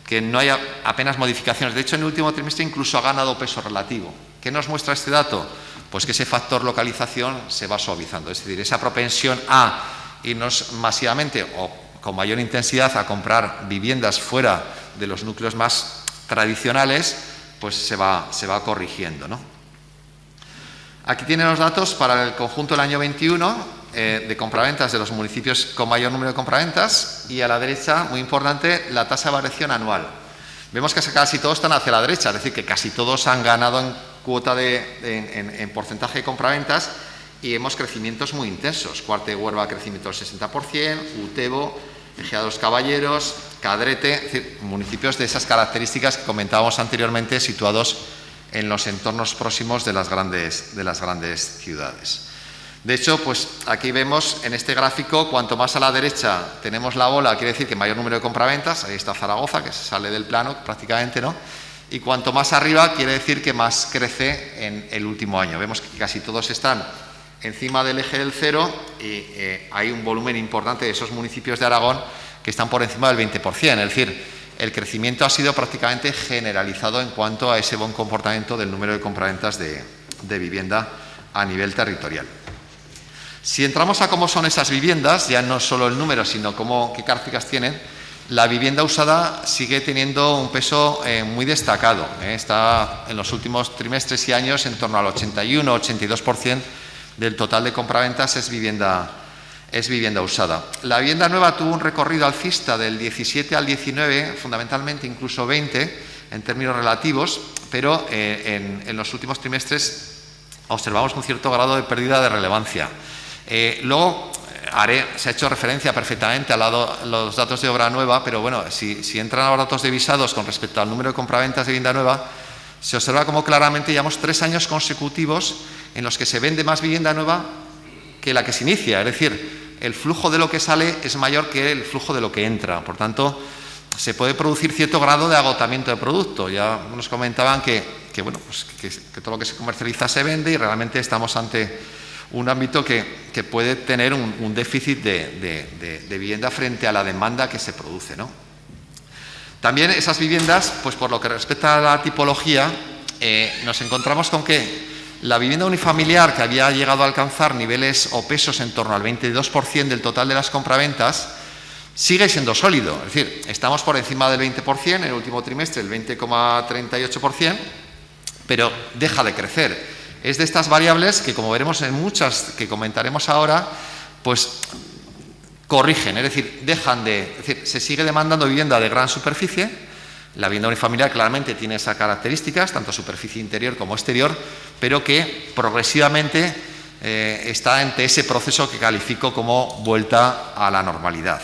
que no hay apenas modificaciones. De hecho, en el último trimestre incluso ha ganado peso relativo. ¿Qué nos muestra este dato? Pues que ese factor localización se va suavizando, es decir, esa propensión a irnos masivamente o con mayor intensidad a comprar viviendas fuera de los núcleos más tradicionales, pues se va corrigiendo, ¿no? Aquí tienen los datos para el conjunto del año 21 de compraventas de los municipios con mayor número de compraventas, y a la derecha, muy importante, la tasa de variación anual. Vemos que casi todos están hacia la derecha, es decir, que casi todos han ganado en cuota en porcentaje de compraventas, y vemos crecimientos muy intensos. Cuarta de Huerva, crecimiento del 60%, Utebo, Ejea de los Caballeros, Cadrete, es decir, municipios de esas características que comentábamos anteriormente, situados en los entornos próximos de las grandes ciudades. De hecho, pues aquí vemos en este gráfico, cuanto más a la derecha tenemos la bola, quiere decir que mayor número de compraventas, ahí está Zaragoza, que se sale del plano prácticamente, ¿no? Y cuanto más arriba, quiere decir que más crece en el último año. Vemos que casi todos están encima del eje del cero, y hay un volumen importante de esos municipios de Aragón que están por encima del 20%, es decir, el crecimiento ha sido prácticamente generalizado en cuanto a ese buen comportamiento del número de compraventas de vivienda a nivel territorial. Si entramos a cómo son esas viviendas, ya no solo el número, sino qué características tienen, la vivienda usada sigue teniendo un peso muy destacado. Está en los últimos trimestres y años en torno al 81-82% del total de compraventas es vivienda usada. La vivienda nueva tuvo un recorrido alcista del 17 al 19, fundamentalmente incluso 20 en términos relativos, pero en los últimos trimestres observamos un cierto grado de pérdida de relevancia. Luego se ha hecho referencia perfectamente a los datos de obra nueva, pero bueno, si entran a los datos de visados con respecto al número de compraventas de vivienda nueva, se observa como claramente llevamos 3 años consecutivos en los que se vende más vivienda nueva que la que se inicia, es decir, el flujo de lo que sale es mayor que el flujo de lo que entra. Por tanto, se puede producir cierto grado de agotamiento de producto. Ya nos comentaban que todo lo que se comercializa se vende, y realmente estamos ante un ámbito que puede tener un déficit de vivienda frente a la demanda que se produce, ¿no? También esas viviendas, pues por lo que respecta a la tipología, nos encontramos con que la vivienda unifamiliar, que había llegado a alcanzar niveles o pesos en torno al 22% del total de las compraventas, sigue siendo sólido. Es decir, estamos por encima del 20%, en el último trimestre el 20,38%, pero deja de crecer. Es de estas variables que, como veremos en muchas que comentaremos ahora, pues corrigen, es decir, se sigue demandando vivienda de gran superficie. La vivienda unifamiliar claramente tiene esas características, tanto superficie interior como exterior, pero que progresivamente está ante ese proceso que califico como vuelta a la normalidad.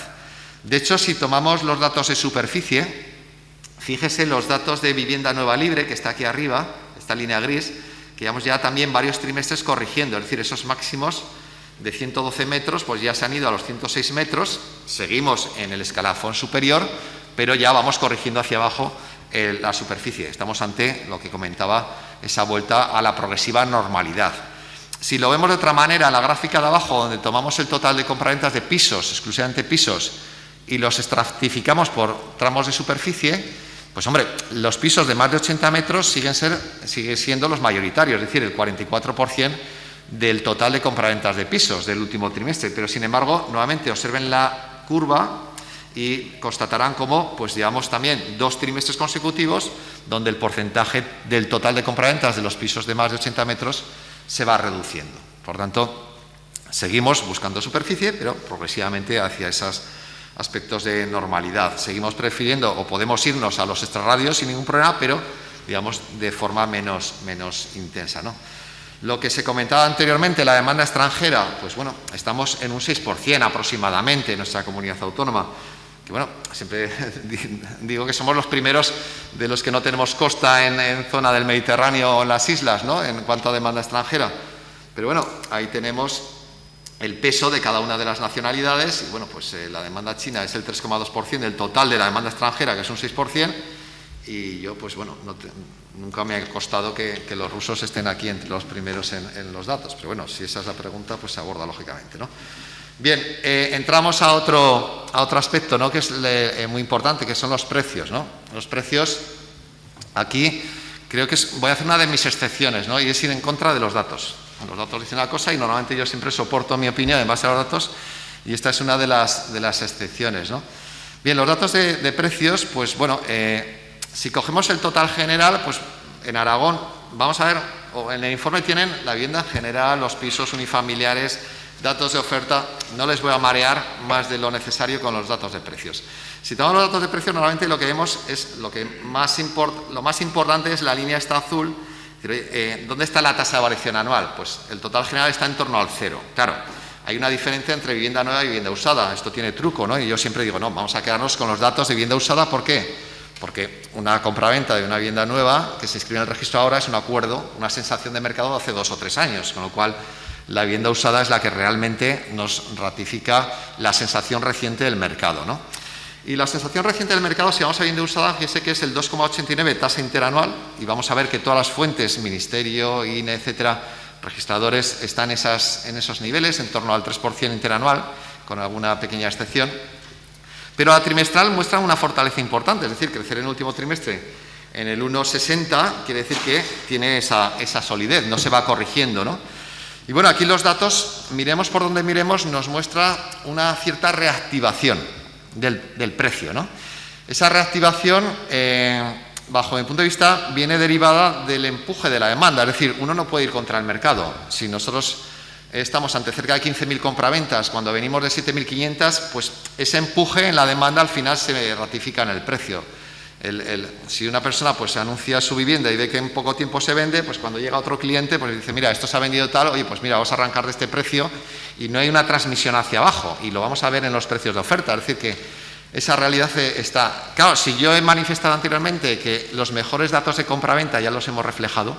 De hecho, si tomamos los datos de superficie, fíjese los datos de vivienda nueva libre, que está aquí arriba, esta línea gris, que llevamos ya también varios trimestres corrigiendo, es decir, esos máximos de 112 metros, pues ya se han ido a los 106 metros, seguimos en el escalafón superior, pero ya vamos corrigiendo hacia abajo la superficie. Estamos ante lo que comentaba, esa vuelta a la progresiva normalidad. Si lo vemos de otra manera, la gráfica de abajo, donde tomamos el total de compraventas de pisos, exclusivamente pisos, y los estratificamos por tramos de superficie, pues hombre, los pisos de más de 80 metros siguen siendo los mayoritarios, es decir, el 44% del total de compraventas de pisos del último trimestre. Pero, sin embargo, nuevamente observen la curva y constatarán cómo, pues llevamos también 2 trimestres consecutivos donde el porcentaje del total de compraventas de los pisos de más de 80 metros se va reduciendo. Por tanto, seguimos buscando superficie, pero progresivamente hacia esos aspectos de normalidad. Seguimos prefiriendo, o podemos irnos a los extrarradios sin ningún problema, pero digamos de forma menos intensa, ¿no? Lo que se comentaba anteriormente, la demanda extranjera, pues bueno, estamos en un 6% aproximadamente en nuestra comunidad autónoma. Que bueno, siempre digo que somos los primeros de los que no tenemos costa en zona del Mediterráneo o en las islas, ¿no?, en cuanto a demanda extranjera. Pero bueno, ahí tenemos el peso de cada una de las nacionalidades, y bueno, pues la demanda china es el 3,2% del total de la demanda extranjera, que es un 6%, y yo, pues bueno, nunca me ha costado que los rusos estén aquí entre los primeros en los datos, pero bueno, si esa es la pregunta, pues se aborda lógicamente, ¿no? Bien, entramos a otro aspecto, ¿no?, que es muy importante, que son los precios, ¿no? Los precios, aquí creo que voy a hacer una de mis excepciones, ¿no?, y es ir en contra de los datos. Los datos dicen una cosa y normalmente yo siempre soporto mi opinión en base a los datos, y esta es una de las excepciones, ¿no? Bien, los datos de precios, pues bueno, si cogemos el total general, pues en Aragón, vamos a ver, en el informe tienen la vivienda en general, los pisos unifamiliares, datos de oferta. No les voy a marear más de lo necesario con los datos de precios. Si tomamos los datos de precios, normalmente lo que vemos es lo más importante es la línea esta azul. ¿Dónde está la tasa de variación anual? Pues el total general está en torno al 0. Claro, hay una diferencia entre vivienda nueva y vivienda usada. Esto tiene truco, ¿no? Y yo siempre digo, no, vamos a quedarnos con los datos de vivienda usada. ¿Por qué? Porque una compraventa de una vivienda nueva que se inscribe en el registro ahora es un acuerdo, una sensación de mercado de hace 2 o 3 años, con lo cual la vivienda usada es la que realmente nos ratifica la sensación reciente del mercado, ¿no? Y la sensación reciente del mercado, si vamos a vivienda usada, fíjese que es el 2,89 tasa interanual, y vamos a ver que todas las fuentes, Ministerio, INE, etcétera, registradores, están en esos niveles, en torno al 3% interanual, con alguna pequeña excepción. Pero a trimestral muestra una fortaleza importante, es decir, crecer en el último trimestre en el 1,60 quiere decir que tiene esa solidez, no se va corrigiendo, ¿no? Y bueno, aquí los datos, miremos por donde miremos, nos muestra una cierta reactivación del precio, ¿no? Esa reactivación, bajo mi punto de vista, viene derivada del empuje de la demanda, es decir, uno no puede ir contra el mercado. Si nosotros estamos ante cerca de 15.000 compraventas, cuando venimos de 7.500, pues ese empuje en la demanda al final se ratifica en el precio. Si una persona pues anuncia su vivienda y ve que en poco tiempo se vende, pues cuando llega otro cliente pues dice, mira, esto se ha vendido tal, oye, pues mira, vamos a arrancar de este precio, y no hay una transmisión hacia abajo, y lo vamos a ver en los precios de oferta. Es decir, que esa realidad está... Claro, si yo he manifestado anteriormente que los mejores datos de compraventa ya los hemos reflejado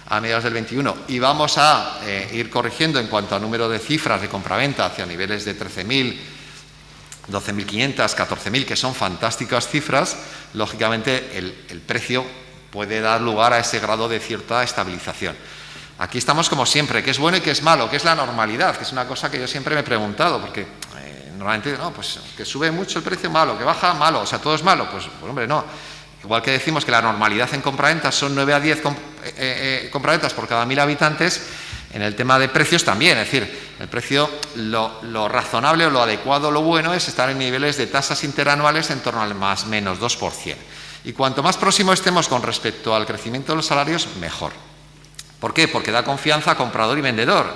a mediados del 21 y vamos a ir corrigiendo en cuanto a número de cifras de compraventa hacia niveles de 13.000, 12.500, 14.000, que son fantásticas cifras, lógicamente el precio puede dar lugar a ese grado de cierta estabilización. Aquí estamos como siempre, ¿qué es bueno y qué es malo? ¿Qué es la normalidad? Que es una cosa que yo siempre me he preguntado, porque normalmente, no, pues que sube mucho el precio, malo, que baja, malo, o sea, todo es malo, pues hombre, no. Igual que decimos que la normalidad en compraventas son 9 a 10 compraventas por cada 1.000 habitantes, en el tema de precios también, es decir, el precio, lo razonable o lo adecuado, lo bueno es estar en niveles de tasas interanuales en torno al más menos 2%. Y cuanto más próximo estemos con respecto al crecimiento de los salarios, mejor. ¿Por qué? Porque da confianza a comprador y vendedor,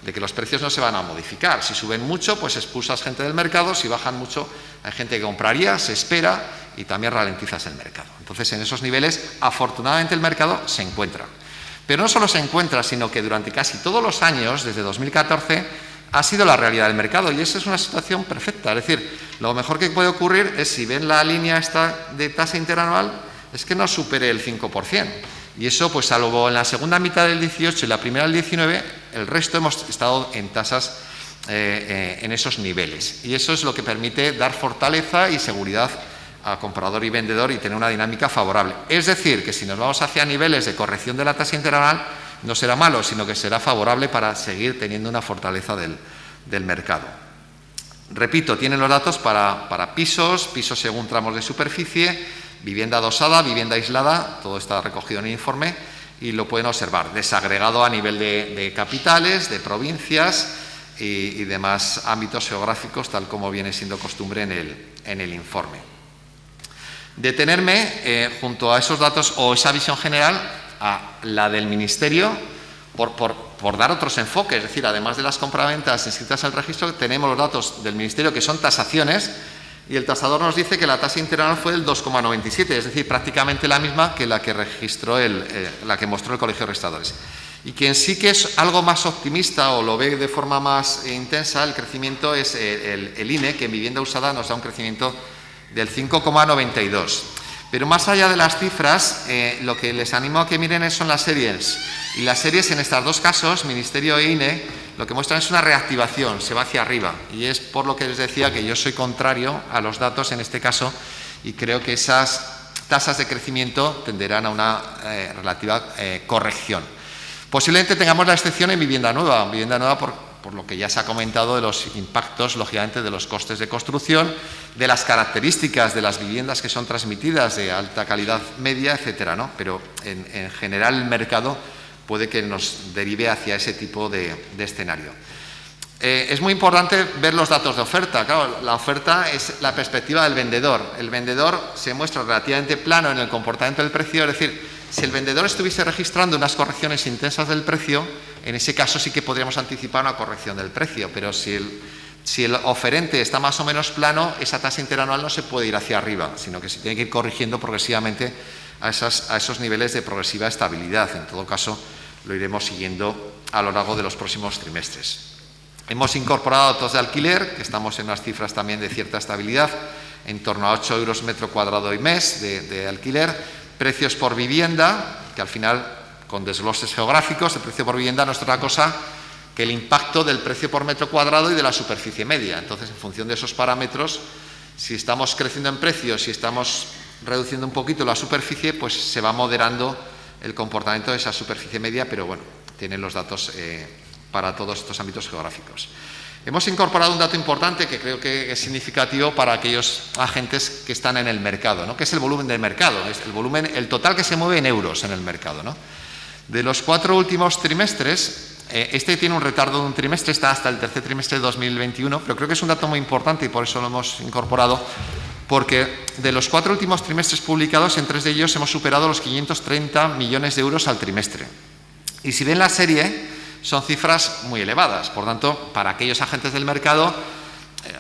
de que los precios no se van a modificar. Si suben mucho, pues expulsas gente del mercado, si bajan mucho, hay gente que compraría, se espera y también ralentizas el mercado. Entonces, en esos niveles, afortunadamente el mercado se encuentra. Pero no solo se encuentra, sino que durante casi todos los años, desde 2014, ha sido la realidad del mercado, y esa es una situación perfecta. Es decir, lo mejor que puede ocurrir es, si ven la línea esta de tasa interanual, es que no supere el 5%. Y eso, pues salvo en la segunda mitad del 18 y la primera del 19, el resto hemos estado en tasas en esos niveles. Y eso es lo que permite dar fortaleza y seguridad a comprador y vendedor y tener una dinámica favorable. Es decir, que si nos vamos hacia niveles de corrección de la tasa interanual, no será malo, sino que será favorable para seguir teniendo una fortaleza del mercado. Repito, tienen los datos para pisos según tramos de superficie, vivienda adosada, vivienda aislada, todo está recogido en el informe y lo pueden observar, desagregado a nivel de capitales, de provincias y demás ámbitos geográficos, tal como viene siendo costumbre en el informe. Detenerme junto a esos datos o esa visión general a la del Ministerio por dar otros enfoques, es decir, además de las compraventas inscritas al registro, tenemos los datos del Ministerio que son tasaciones, y el tasador nos dice que la tasa interanual fue del 2,97, es decir, prácticamente la misma que la que registró la que mostró el Colegio de Registradores. Y quien sí que es algo más optimista o lo ve de forma más intensa, el crecimiento es el INE, que en vivienda usada nos da un crecimiento del 5,92. Pero más allá de las cifras, lo que les animo a que miren son las series. Y las series en estos dos casos, Ministerio e INE, lo que muestran es una reactivación, se va hacia arriba. Y es por lo que les decía que yo soy contrario a los datos en este caso y creo que esas tasas de crecimiento tenderán a una relativa corrección. Posiblemente tengamos la excepción en vivienda nueva por lo que ya se ha comentado de los impactos, lógicamente, de los costes de construcción, de las características de las viviendas que son transmitidas de alta calidad media, etcétera, ¿no? Pero en general el mercado puede que nos derive hacia ese tipo de escenario. Es muy importante ver los datos de oferta. Claro, la oferta es la perspectiva del vendedor. El vendedor se muestra relativamente plano en el comportamiento del precio, es decir, si el vendedor estuviese registrando unas correcciones intensas del precio, en ese caso sí que podríamos anticipar una corrección del precio, pero si el oferente está más o menos plano, esa tasa interanual no se puede ir hacia arriba, sino que se tiene que ir corrigiendo progresivamente a esos niveles de progresiva estabilidad. En todo caso, lo iremos siguiendo a lo largo de los próximos trimestres. Hemos incorporado datos de alquiler, que estamos en unas cifras también de cierta estabilidad, en torno a 8 euros metro cuadrado y mes de alquiler. Precios por vivienda, que al final, con desgloses geográficos, el precio por vivienda no es otra cosa que el impacto del precio por metro cuadrado y de la superficie media. Entonces, en función de esos parámetros, si estamos creciendo en precios, si estamos reduciendo un poquito la superficie, pues se va moderando el comportamiento de esa superficie media, pero bueno, tienen los datos para todos estos ámbitos geográficos. Hemos incorporado un dato importante que creo que es significativo para aquellos agentes que están en el mercado, ¿no? Que es el volumen del mercado, es el total que se mueve en euros en el mercado, ¿no? De los 4 últimos trimestres, este tiene un retardo de un trimestre, está hasta el tercer trimestre de 2021, pero creo que es un dato muy importante y por eso lo hemos incorporado, porque de los 4 últimos trimestres publicados, en 3 de ellos hemos superado los 530 millones de euros al trimestre. Y si ven la serie, son cifras muy elevadas. Por tanto, para aquellos agentes del mercado,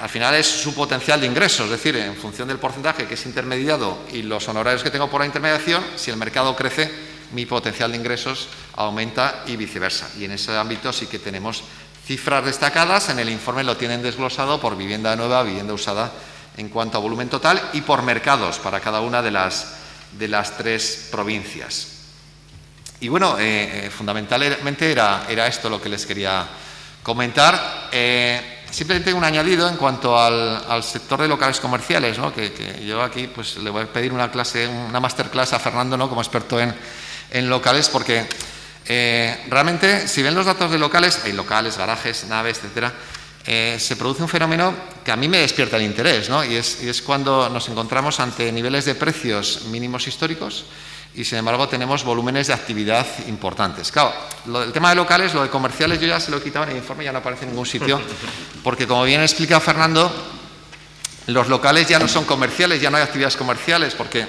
al final es su potencial de ingresos, es decir, en función del porcentaje que es intermediado y los honorarios que tengo por la intermediación, si el mercado crece, mi potencial de ingresos aumenta y viceversa. Y en ese ámbito sí que tenemos cifras destacadas. En el informe lo tienen desglosado por vivienda nueva, vivienda usada en cuanto a volumen total y por mercados para cada una de las 3 provincias. Y bueno, fundamentalmente era esto lo que les quería comentar. Simplemente un añadido en cuanto al sector de locales comerciales, ¿no? que yo aquí pues le voy a pedir una masterclass a Fernando, ¿no? Como experto en locales, porque realmente si ven los datos de locales, hay locales, garajes, naves, etcétera, se produce un fenómeno que a mí me despierta el interés, ¿no? y es cuando nos encontramos ante niveles de precios mínimos históricos y, sin embargo, tenemos volúmenes de actividad importantes. Claro, el tema de locales, lo de comerciales, yo ya se lo he quitado en el informe, ya no aparece en ningún sitio, porque, como bien explica Fernando, los locales ya no son comerciales, ya no hay actividades comerciales, porque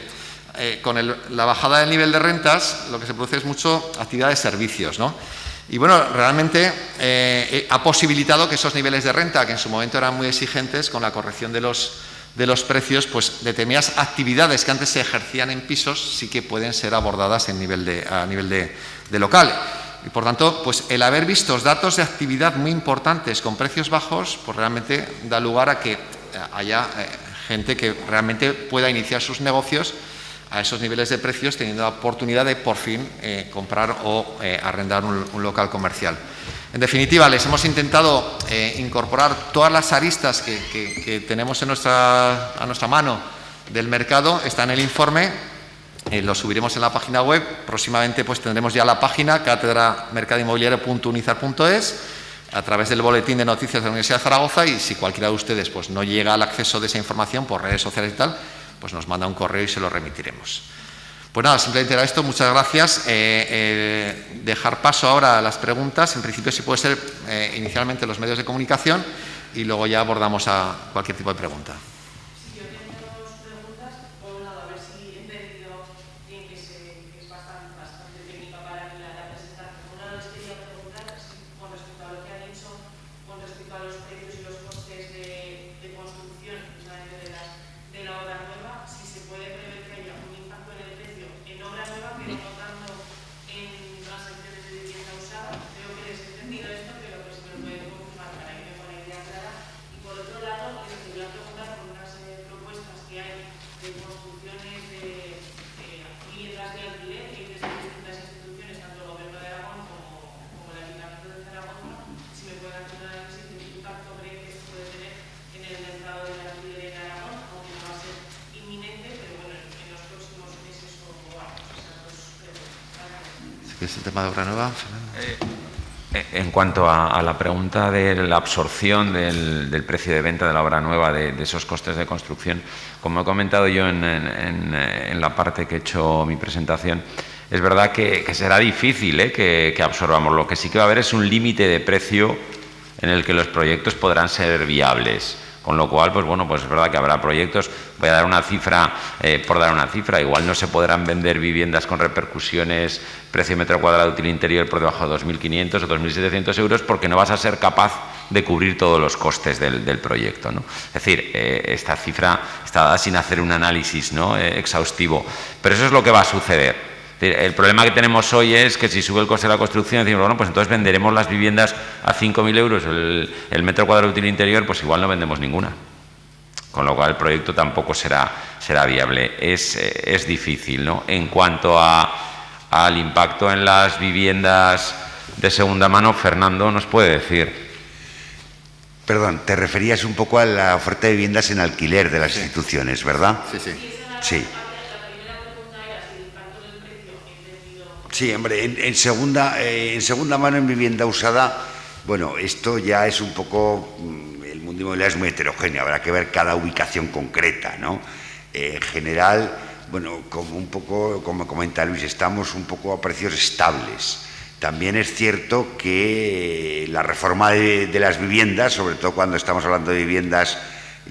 con la bajada del nivel de rentas, lo que se produce es mucho actividad de servicios, ¿no? Y bueno, realmente ha posibilitado que esos niveles de renta, que en su momento eran muy exigentes, con la corrección de los precios, pues determinadas actividades que antes se ejercían en pisos sí que pueden ser abordadas a nivel de local. Y por tanto, pues el haber visto datos de actividad muy importantes con precios bajos, pues realmente da lugar a que haya gente que realmente pueda iniciar sus negocios a esos niveles de precios, teniendo la oportunidad de por fin comprar o arrendar un local comercial. En definitiva, les hemos intentado incorporar todas las aristas que tenemos a nuestra mano del mercado. Está en el informe, lo subiremos en la página web. Próximamente pues tendremos ya la página catedramercadoinmobiliario.unizar.es a través del boletín de noticias de la Universidad de Zaragoza, y si cualquiera de ustedes pues no llega al acceso de esa información por redes sociales y tal, pues nos manda un correo y se lo remitiremos. Pues nada, simplemente era esto, muchas gracias. Dejar paso ahora a las preguntas, en principio si puede ser inicialmente los medios de comunicación y luego ya abordamos a cualquier tipo de pregunta. Si yo tengo 2 preguntas, por un lado, a ver si he entendido bien, que es bastante técnica para mí la presentación. Por un lado, les quería preguntar con respecto a lo que han dicho, con respecto a los precios y los costes de construcción, precisamente de la obra nueva, si se puede prever que haya un impacto en el precio en obra nueva, pero no tanto en transacciones de vivienda usada. Creo que les he entendido esto, pero pues si me lo pueden confirmar para irme con la idea clara. Y por otro lado, les quería preguntar por unas propuestas que hay de construcciones de viviendas de alquiler que hay desde distintas instituciones, tanto el Gobierno de Aragón como el Ayuntamiento de Zaragoza. Si me pueden hacer un análisis de qué impacto creen que esto puede tener en el mercado del alquiler en Aragón, aunque no va a ser inminente, pero bueno, en los próximos meses o años. Esas 2 preguntas. ¿Es el tema de obra nueva, Fernando? En cuanto a la pregunta de la absorción del precio de venta de la obra nueva, de esos costes de construcción, como he comentado yo en la parte que he hecho mi presentación, es verdad que será difícil que absorbamos. Lo que sí que va a haber es un límite de precio en el que los proyectos podrán ser viables. Con lo cual, pues bueno, pues es verdad que habrá proyectos. Voy a dar una cifra, por dar una cifra, igual no se podrán vender viviendas con repercusiones precio metro cuadrado útil interior por debajo de 2.500 o 2.700 euros porque no vas a ser capaz de cubrir todos los costes del proyecto, ¿no? Es decir, esta cifra está dada sin hacer un análisis, ¿no?, exhaustivo. Pero eso es lo que va a suceder. El problema que tenemos hoy es que si sube el coste de la construcción, decimos, bueno, pues entonces venderemos las viviendas a 5.000 euros el metro cuadrado útil interior, pues igual no vendemos ninguna. Con lo cual el proyecto tampoco será viable. Es difícil, ¿no? En cuanto al impacto en las viviendas de segunda mano, Fernando nos puede decir. Perdón, te referías un poco a la oferta de viviendas en alquiler de las instituciones, ¿verdad? Sí. Sí. Sí, hombre, en segunda mano, en vivienda usada, bueno, esto ya es un poco, el mundo inmobiliario es muy heterogéneo, habrá que ver cada ubicación concreta, ¿no? En general, bueno, como comenta Luis, estamos un poco a precios estables. También es cierto que la reforma de las viviendas, sobre todo cuando estamos hablando de viviendas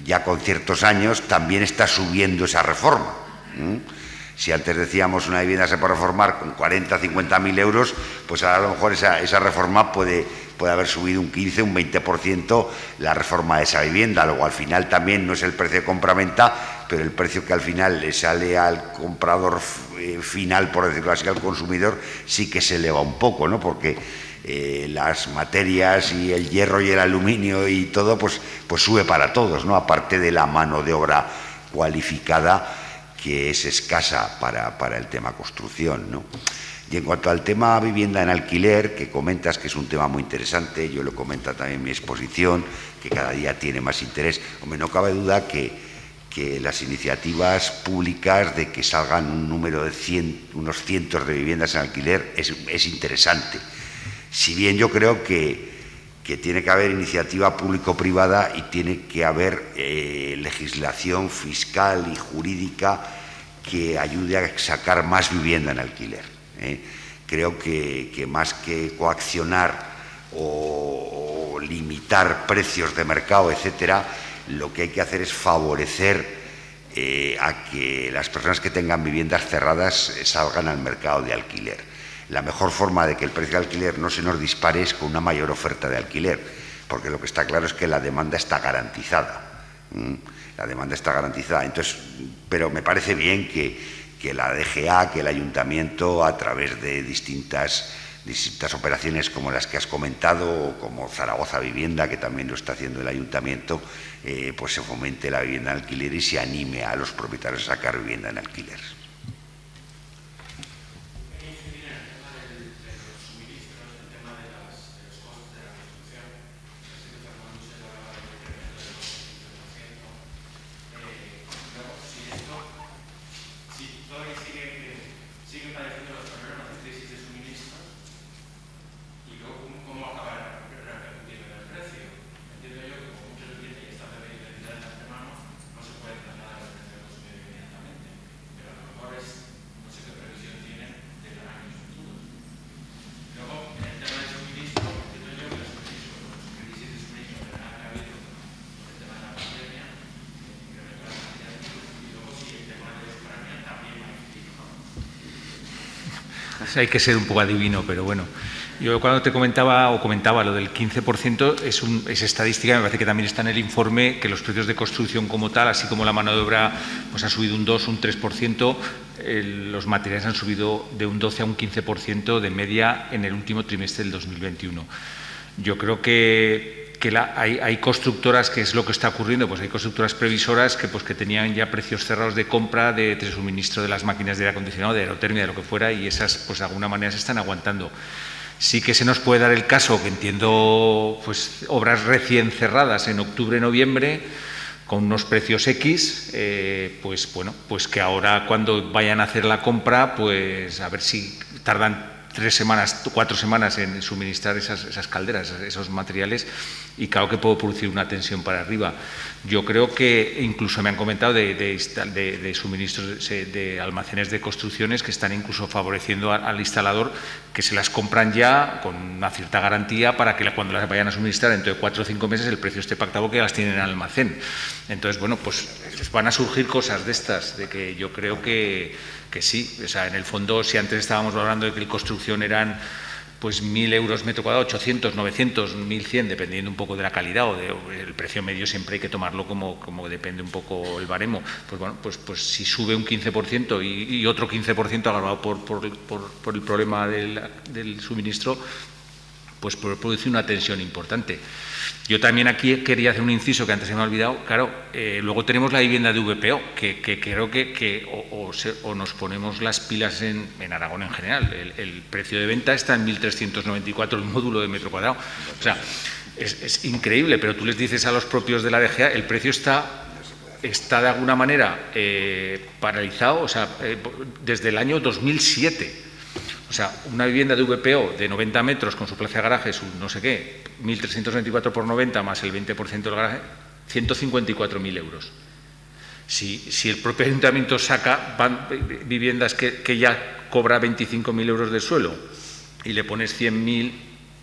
ya con ciertos años, también está subiendo esa reforma. Si antes decíamos una vivienda se puede reformar con 40, 50.000 euros, pues ahora a lo mejor esa reforma puede haber subido un 15, un 20% la reforma de esa vivienda. Luego al final también no es el precio de compra-venta, pero el precio que al final le sale al comprador final, por decirlo así, al consumidor, sí que se eleva un poco, ¿no? Porque las materias y el hierro y el aluminio y todo, pues sube para todos, ¿no? Aparte de la mano de obra cualificada, que es escasa para el tema construcción, ¿no? Y en cuanto al tema vivienda en alquiler, que comentas que es un tema muy interesante, yo lo comento también en mi exposición, que cada día tiene más interés. Hombre, no cabe duda que las iniciativas públicas de que salgan un número de unos cientos de viviendas en alquiler es interesante. Si bien yo creo que tiene que haber iniciativa público-privada y tiene que haber legislación fiscal y jurídica que ayude a sacar más vivienda en alquiler. Creo que más que coaccionar o limitar precios de mercado, etcétera, lo que hay que hacer es favorecer a que las personas que tengan viviendas cerradas salgan al mercado de alquiler. La mejor forma de que el precio de alquiler no se nos dispare es con una mayor oferta de alquiler, porque lo que está claro es que la demanda está garantizada. La demanda está garantizada. Entonces, pero me parece bien que la DGA, que el Ayuntamiento, a través de distintas operaciones como las que has comentado, o como Zaragoza Vivienda, que también lo está haciendo el Ayuntamiento, pues se fomente la vivienda en alquiler y se anime a los propietarios a sacar vivienda en alquiler. Hay que ser un poco adivino, pero bueno. Yo cuando te comentaba lo del 15%, es estadística, me parece que también está en el informe, que los precios de construcción como tal, así como la mano de obra, pues ha subido un 2, un 3%, los materiales han subido de un 12 a un 15% de media en el último trimestre del 2021. Yo creo que hay constructoras, que es lo que está ocurriendo, pues hay constructoras previsoras que tenían ya precios cerrados de compra, de suministro de las máquinas de aire acondicionado, de aerotermia, de lo que fuera, y esas pues de alguna manera se están aguantando. Sí que se nos puede dar el caso, que entiendo pues obras recién cerradas en octubre, noviembre, con unos precios X, pues que ahora cuando vayan a hacer la compra, pues a ver si tardan 4 semanas en suministrar esas calderas, esos materiales, y claro que puedo producir una tensión para arriba. Yo creo que incluso me han comentado de suministros de almacenes de construcciones que están incluso favoreciendo al instalador, que se las compran ya con una cierta garantía para que cuando las vayan a suministrar dentro de 4 o 5 meses el precio esté pactado, que ya las tienen en almacén. Entonces, bueno, pues van a surgir cosas de estas, de que yo creo que sí. O sea, en el fondo, si antes estábamos hablando de que la construcción eran pues 1.000 euros metro cuadrado, 800, 900, 1.100, dependiendo un poco de la calidad o del precio medio, siempre hay que tomarlo como depende un poco el baremo. Pues bueno, pues si sube un 15% y otro 15% agravado por el problema del suministro, pues produce una tensión importante. Yo también aquí quería hacer un inciso que antes se me ha olvidado. Claro, luego tenemos la vivienda de VPO, que creo que o nos ponemos las pilas en Aragón en general. El precio de venta está en 1.394 el módulo de metro cuadrado. O sea, es increíble, pero tú les dices a los propios de la DGA, el precio está de alguna manera paralizado, o sea, desde el año 2007. O sea, una vivienda de VPO de 90 metros con su plaza de garaje, su no sé qué, 1.324 por 90 más el 20% del garaje, 154.000 euros. Si el propio ayuntamiento saca viviendas que ya cobra 25.000 euros de suelo y le pones 100.000,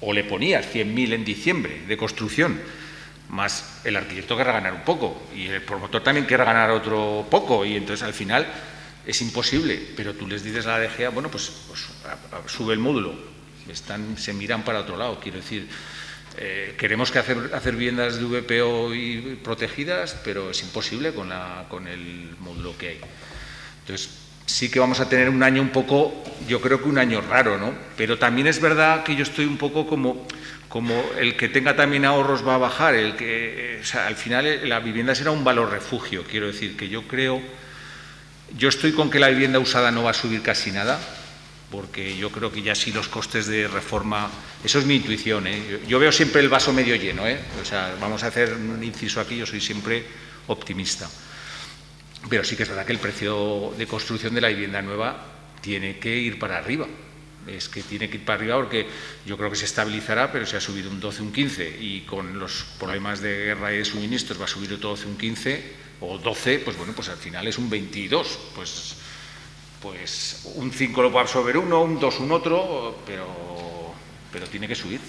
o le ponías 100.000 en diciembre de construcción, más el arquitecto querrá ganar un poco y el promotor también querrá ganar otro poco, y entonces al final es imposible, pero tú les dices a la DGA, bueno, pues sube el módulo, se miran para otro lado. Quiero decir, queremos hacer viviendas de VPO y protegidas, pero es imposible con el módulo que hay. Entonces, sí que vamos a tener un año un poco, yo creo que un año raro, ¿no? Pero también es verdad que yo estoy un poco como el que tenga también ahorros va a bajar, o sea, al final la vivienda será un valor refugio. Quiero decir que yo estoy con que la vivienda usada no va a subir casi nada, porque yo creo que ya sí los costes de reforma, eso es mi intuición, ¿eh? Yo veo siempre el vaso medio lleno, ¿eh? O sea, vamos a hacer un inciso aquí, yo soy siempre optimista. Pero sí que es verdad que el precio de construcción de la vivienda nueva tiene que ir para arriba. Es que tiene que ir para arriba porque yo creo que se estabilizará, pero se ha subido un 12, un 15, y con los problemas de guerra y de suministros va a subir otro 12, un 15 o 12, pues bueno, pues al final es un 22, pues un 5 lo puede absorber uno, un 2 un otro, pero tiene que subir.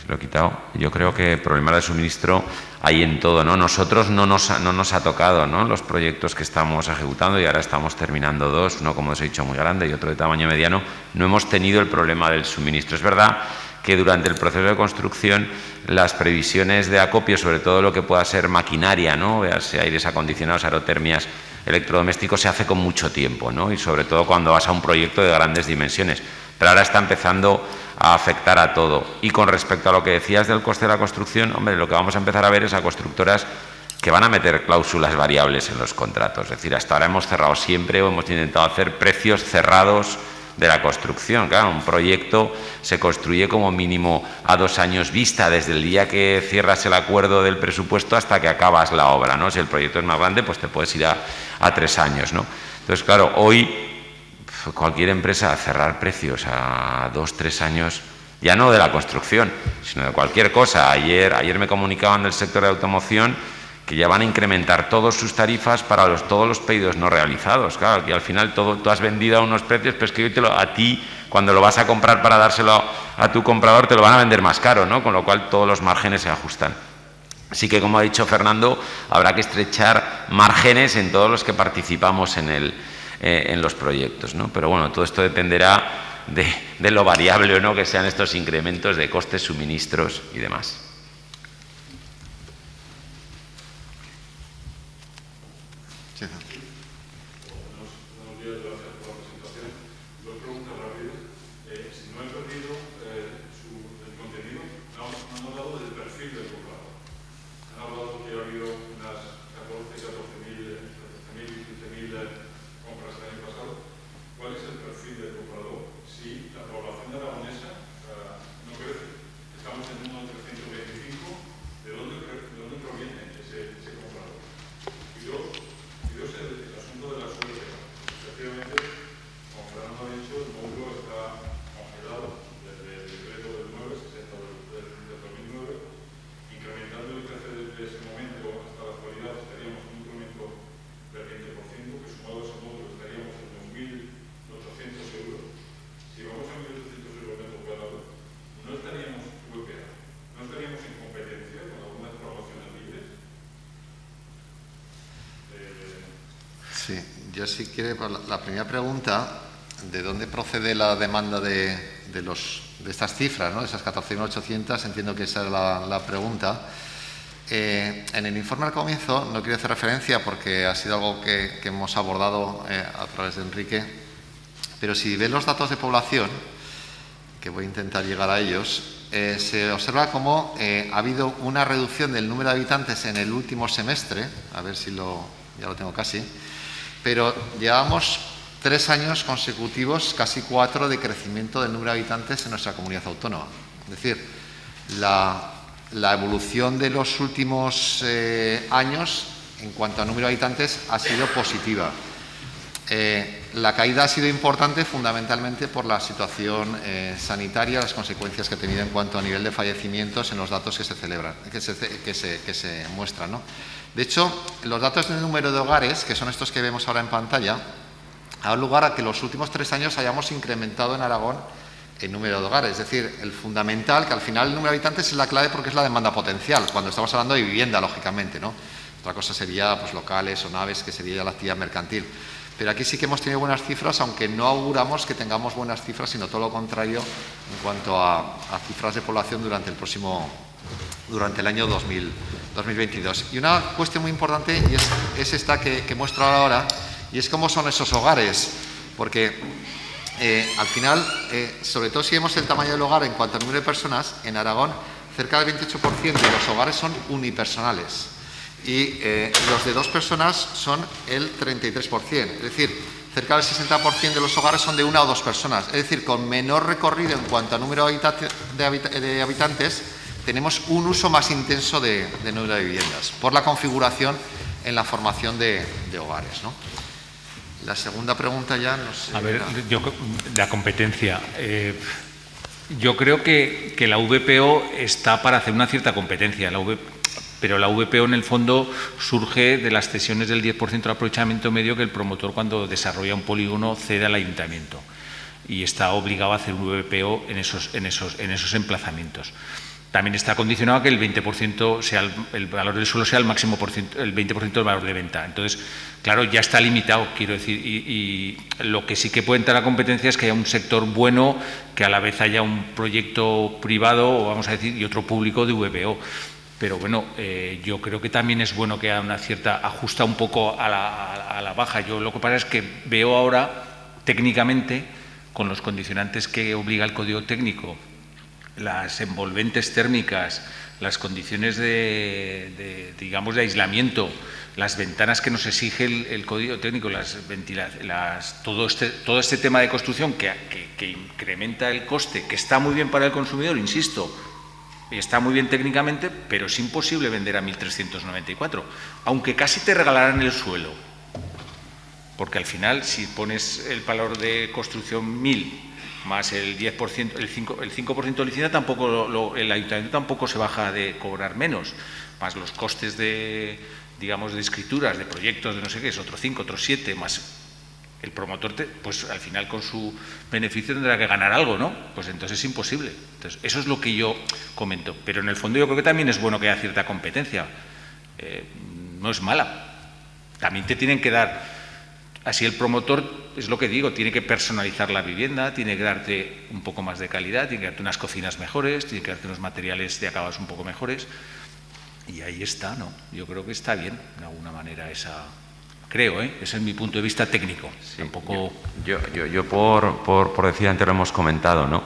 Lo he quitado. Yo creo que el problema de suministro hay en todo, ¿no? Nosotros no nos ha tocado, ¿no?, los proyectos que estamos ejecutando, y ahora estamos terminando 2, uno, como os he dicho, muy grande y otro de tamaño mediano. No hemos tenido el problema del suministro. Es verdad que durante el proceso de construcción las previsiones de acopio, sobre todo lo que pueda ser maquinaria, ¿no?, veas, aires acondicionados, aerotermias, electrodomésticos, se hace con mucho tiempo, ¿no?, y sobre todo cuando vas a un proyecto de grandes dimensiones. Pero ahora está empezando a afectar a todo. Y con respecto a lo que decías del coste de la construcción, hombre, lo que vamos a empezar a ver es a constructoras que van a meter cláusulas variables en los contratos. Es decir, hasta ahora hemos cerrado siempre o hemos intentado hacer precios cerrados de la construcción. Claro, un proyecto se construye como mínimo a 2 años vista, desde el día que cierras el acuerdo del presupuesto hasta que acabas la obra, ¿no? Si el proyecto es más grande, pues te puedes ir a 3 años, ¿no? Entonces, claro, hoy cualquier empresa cerrar precios a 2, 3 años, ya no de la construcción, sino de cualquier cosa. Ayer me comunicaban del sector de automoción que ya van a incrementar todas sus tarifas para todos los pedidos no realizados. Claro, que al final tú has vendido a unos precios, pero es que a ti, cuando lo vas a comprar para dárselo a tu comprador, te lo van a vender más caro, ¿no? Con lo cual todos los márgenes se ajustan. Así que, como ha dicho Fernando, habrá que estrechar márgenes en todos los que participamos en los proyectos, ¿no? Pero bueno, todo esto dependerá de lo variable o no que sean estos incrementos de costes, suministros y demás. yo si quiere, la primera pregunta, ¿de dónde procede la demanda de estas cifras, ¿no? De esas 14.800? Entiendo que esa es la pregunta. En el informe al comienzo no quiero hacer referencia porque ha sido algo que hemos abordado a través de Enrique, pero si ven los datos de población, que voy a intentar llegar a ellos, se observa cómo ha habido una reducción del número de habitantes en el último semestre, a ver si ya lo tengo casi, pero llevamos 3 años consecutivos, casi 4, de crecimiento del número de habitantes en nuestra comunidad autónoma. Es decir, la evolución de los últimos años en cuanto a número de habitantes ha sido positiva. La caída ha sido importante fundamentalmente por la situación sanitaria, las consecuencias que ha tenido en cuanto a nivel de fallecimientos en los datos que se celebran, que se muestran, ¿no? De hecho, los datos del número de hogares, que son estos que vemos ahora en pantalla, ha dado lugar a que en los últimos 3 años hayamos incrementado en Aragón el número de hogares. Es decir, el fundamental, que al final el número de habitantes es la clave porque es la demanda potencial, cuando estamos hablando de vivienda, lógicamente, ¿no? Otra cosa sería pues, locales o naves, que sería ya la actividad mercantil. Pero aquí sí que hemos tenido buenas cifras, aunque no auguramos que tengamos buenas cifras, sino todo lo contrario en cuanto a cifras de población durante el año 2022. Y una cuestión muy importante y es esta que muestro ahora, y es cómo son esos hogares, porque al final, sobre todo si vemos el tamaño del hogar en cuanto al número de personas, en Aragón cerca del 28% de los hogares son unipersonales y los de 2 personas son el 33%, es decir, cerca del 60% de los hogares son de 1 o 2 personas, es decir, con menor recorrido en cuanto a número de habitantes, tenemos un uso más intenso de número de viviendas, por la configuración en la formación de hogares, ¿no? La segunda pregunta ya no sé. A ver, la competencia. Yo creo que la VPO está para hacer una cierta competencia, pero la VPO en el fondo surge de las cesiones del 10% de aprovechamiento medio que el promotor, cuando desarrolla un polígono, cede al ayuntamiento y está obligado a hacer un VPO en esos emplazamientos. También está condicionado a que el 20% sea el valor del suelo sea el 20% del valor de venta. Entonces, claro, ya está limitado, quiero decir, y lo que sí que puede entrar a competencia es que haya un sector bueno, que a la vez haya un proyecto privado, o vamos a decir, y otro público de VPO. Pero bueno, yo creo que también es bueno que haya una cierta, ajusta un poco a la baja. Yo lo que pasa es que veo ahora, técnicamente, con los condicionantes que obliga el Código Técnico, las envolventes térmicas, las condiciones digamos, de aislamiento, las ventanas que nos exige el Código Técnico, todo este tema de construcción que incrementa el coste, que está muy bien para el consumidor, insisto, y está muy bien técnicamente, pero es imposible vender a 1.394, aunque casi te regalarán el suelo, porque al final, si pones el valor de construcción 1.000 más el 10%, el 5% de licencia, el ayuntamiento tampoco se baja de cobrar menos, más los costes de escrituras, de proyectos, de no sé qué, es otro 5, otro 7, más el promotor, pues al final con su beneficio tendrá que ganar algo, ¿no? Pues entonces es imposible. Entonces, eso es lo que yo comento. Pero en el fondo yo creo que también es bueno que haya cierta competencia. No es mala. También te tienen que dar... Así el promotor, es lo que digo, tiene que personalizar la vivienda, tiene que darte un poco más de calidad, tiene que darte unas cocinas mejores, tiene que darte unos materiales de acabados un poco mejores. Y ahí está, ¿no? Yo creo que está bien, de alguna manera, esa... Creo, ese es mi punto de vista técnico. Sí, tampoco... Yo por decir, antes lo hemos comentado, ¿no?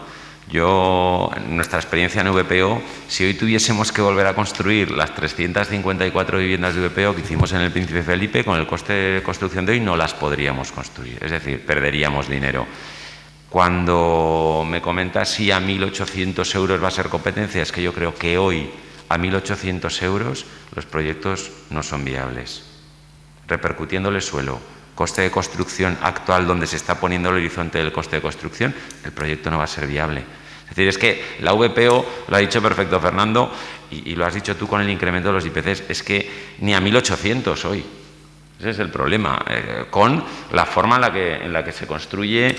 En nuestra experiencia en VPO, si hoy tuviésemos que volver a construir las 354 viviendas de VPO que hicimos en el Príncipe Felipe, con el coste de construcción de hoy no las podríamos construir, es decir, perderíamos dinero. Cuando me comentas si a 1.800 euros va a ser competencia, es que yo creo que hoy a 1.800 euros los proyectos no son viables. Repercutiéndole suelo, coste de construcción actual donde se está poniendo el horizonte del coste de construcción, el proyecto no va a ser viable. Es decir, es que la VPO, lo ha dicho perfecto Fernando, y lo has dicho tú con el incremento de los IPCs, es que ni a 1.800 hoy. Es Ese es el problema, con la forma en la que se construye,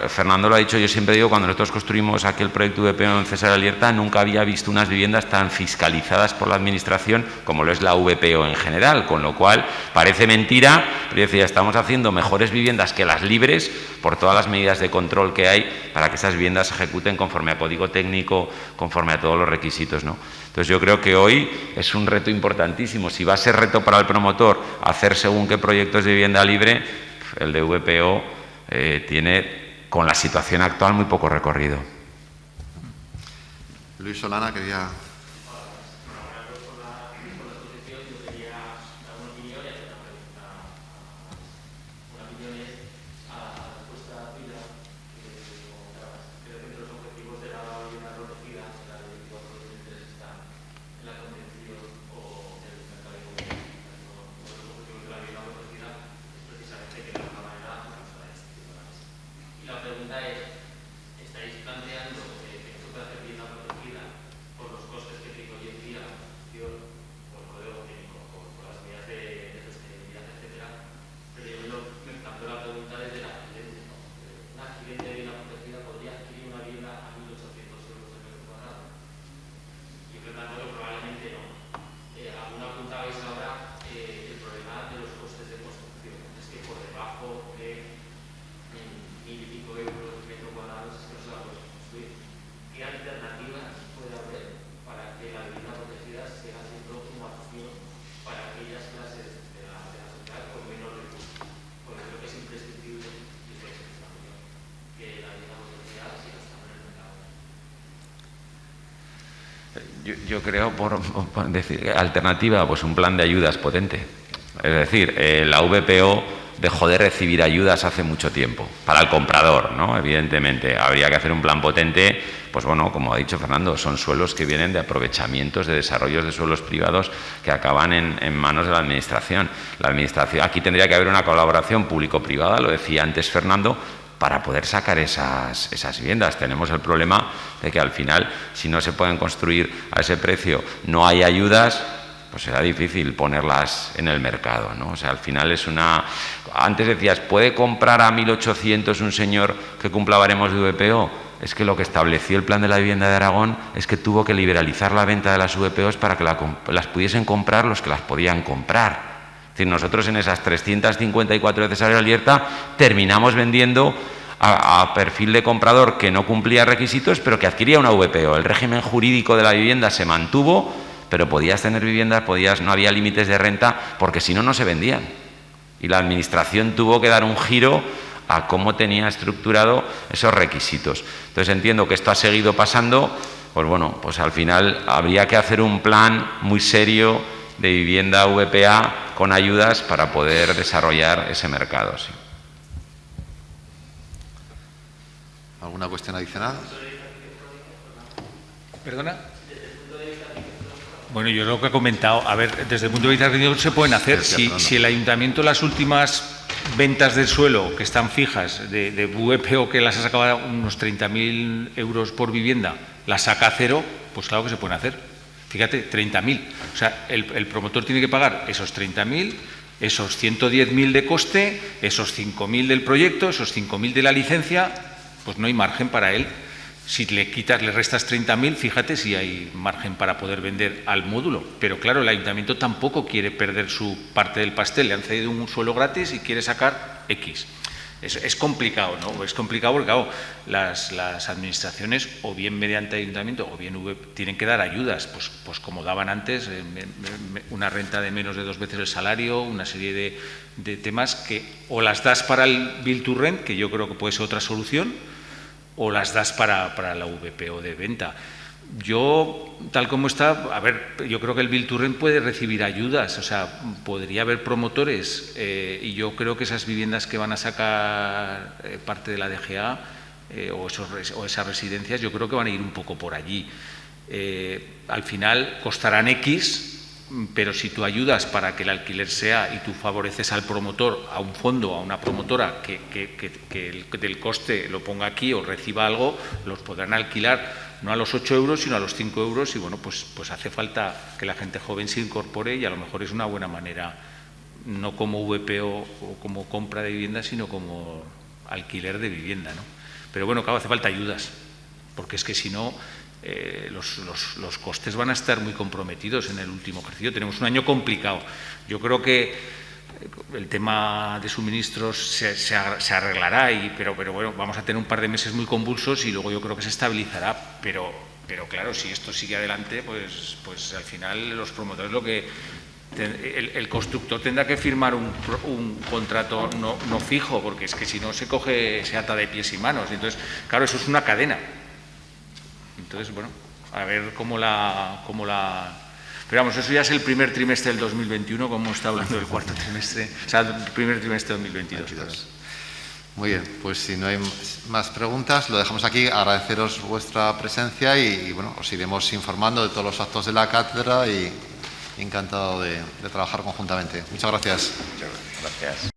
Fernando lo ha dicho, yo siempre digo, cuando nosotros construimos aquel proyecto VPO en César Alierta, nunca había visto unas viviendas tan fiscalizadas por la Administración como lo es la VPO en general, con lo cual parece mentira, pero yo decía, estamos haciendo mejores viviendas que las libres por todas las medidas de control que hay para que esas viviendas se ejecuten conforme a código técnico, conforme a todos los requisitos, ¿no? Entonces yo creo que hoy es un reto importantísimo. Si va a ser reto para el promotor hacer según qué proyectos de vivienda libre, el de VPO tiene, con la situación actual, muy poco recorrido. Luis Solana quería... Yo creo, por decir, alternativa, pues un plan de ayudas potente. Es decir, la VPO dejó de recibir ayudas hace mucho tiempo, para el comprador, ¿no? Evidentemente, habría que hacer un plan potente, pues bueno, como ha dicho Fernando, son suelos que vienen de aprovechamientos, de desarrollos de suelos privados que acaban en manos de la Administración. La Administración, aquí tendría que haber una colaboración público-privada, lo decía antes Fernando, para poder sacar esas viviendas. Tenemos el problema de que al final, si no se pueden construir a ese precio, no hay ayudas, pues será difícil ponerlas en el mercado, ¿no? O sea, al final es una... Antes decías, ¿puede comprar a 1.800 un señor que cumpla baremos de VPO? Es que lo que estableció el Plan de la Vivienda de Aragón es que tuvo que liberalizar la venta de las VPOs para que las pudiesen comprar los que las podían comprar. Es decir, nosotros en esas 354 de César Alierta terminamos vendiendo a perfil de comprador que no cumplía requisitos, pero que adquiría una VPO. El régimen jurídico de la vivienda se mantuvo, pero podías tener viviendas, no había límites de renta, porque si no, no se vendían. Y la Administración tuvo que dar un giro a cómo tenía estructurado esos requisitos. Entonces entiendo que esto ha seguido pasando, pues bueno, pues al final habría que hacer un plan muy serio de vivienda VPA con ayudas para poder desarrollar ese mercado. Sí. ¿Alguna cuestión adicional? ¿Perdona? Bueno, yo lo que he comentado, a ver, desde el punto de vista arquitectónico se pueden hacer. Si el ayuntamiento, las últimas ventas del suelo que están fijas de VPO, que las ha sacado unos 30.000 euros por vivienda, las saca a cero, pues claro que se pueden hacer. Fíjate, 30.000. O sea, el promotor tiene que pagar esos 30.000, esos 110.000 de coste, esos 5.000 del proyecto, esos 5.000 de la licencia, pues no hay margen para él. Si le restas 30.000, fíjate si hay margen para poder vender al módulo. Pero claro, el ayuntamiento tampoco quiere perder su parte del pastel. Le han cedido un suelo gratis y quiere sacar X. Es complicado, ¿no? Es complicado porque, claro, las administraciones, o bien mediante ayuntamiento, o bien tienen que dar ayudas, pues como daban antes, una renta de menos de 2 veces el salario, una serie de temas que o las das para el Build to Rent, que yo creo que puede ser otra solución, o las das para la VPO de venta. Yo, tal como está, a ver, yo creo que el Build to Rent puede recibir ayudas, o sea, podría haber promotores y yo creo que esas viviendas que van a sacar parte de la DGA o esas residencias, yo creo que van a ir un poco por allí. Al final costarán X, pero si tú ayudas para que el alquiler sea y tú favoreces al promotor, a un fondo, a una promotora que del coste lo ponga aquí o reciba algo, los podrán alquilar no a los 8 euros, sino a los 5 euros y bueno, pues hace falta que la gente joven se incorpore y a lo mejor es una buena manera no como VPO o como compra de vivienda, sino como alquiler de vivienda, ¿no? Pero bueno, claro, hace falta ayudas, porque es que si no, los costes van a estar muy comprometidos en el último ejercicio. Tenemos un año complicado. Yo creo que el tema de suministros se arreglará, pero bueno, vamos a tener un par de meses muy convulsos y luego yo creo que se estabilizará. Pero claro, si esto sigue adelante, pues al final los promotores el constructor tendrá que firmar un contrato no fijo, porque es que si no se ata de pies y manos. Entonces, claro, eso es una cadena. Entonces, bueno, a ver cómo la... Pero vamos, eso ya es el primer trimestre del 2021, como está hablando del cuarto trimestre, o sea, el primer trimestre del 2022. Muy bien, pues si no hay más preguntas, lo dejamos aquí. Agradeceros vuestra presencia y bueno, os iremos informando de todos los actos de la cátedra y encantado de trabajar conjuntamente. Muchas gracias. Muchas gracias.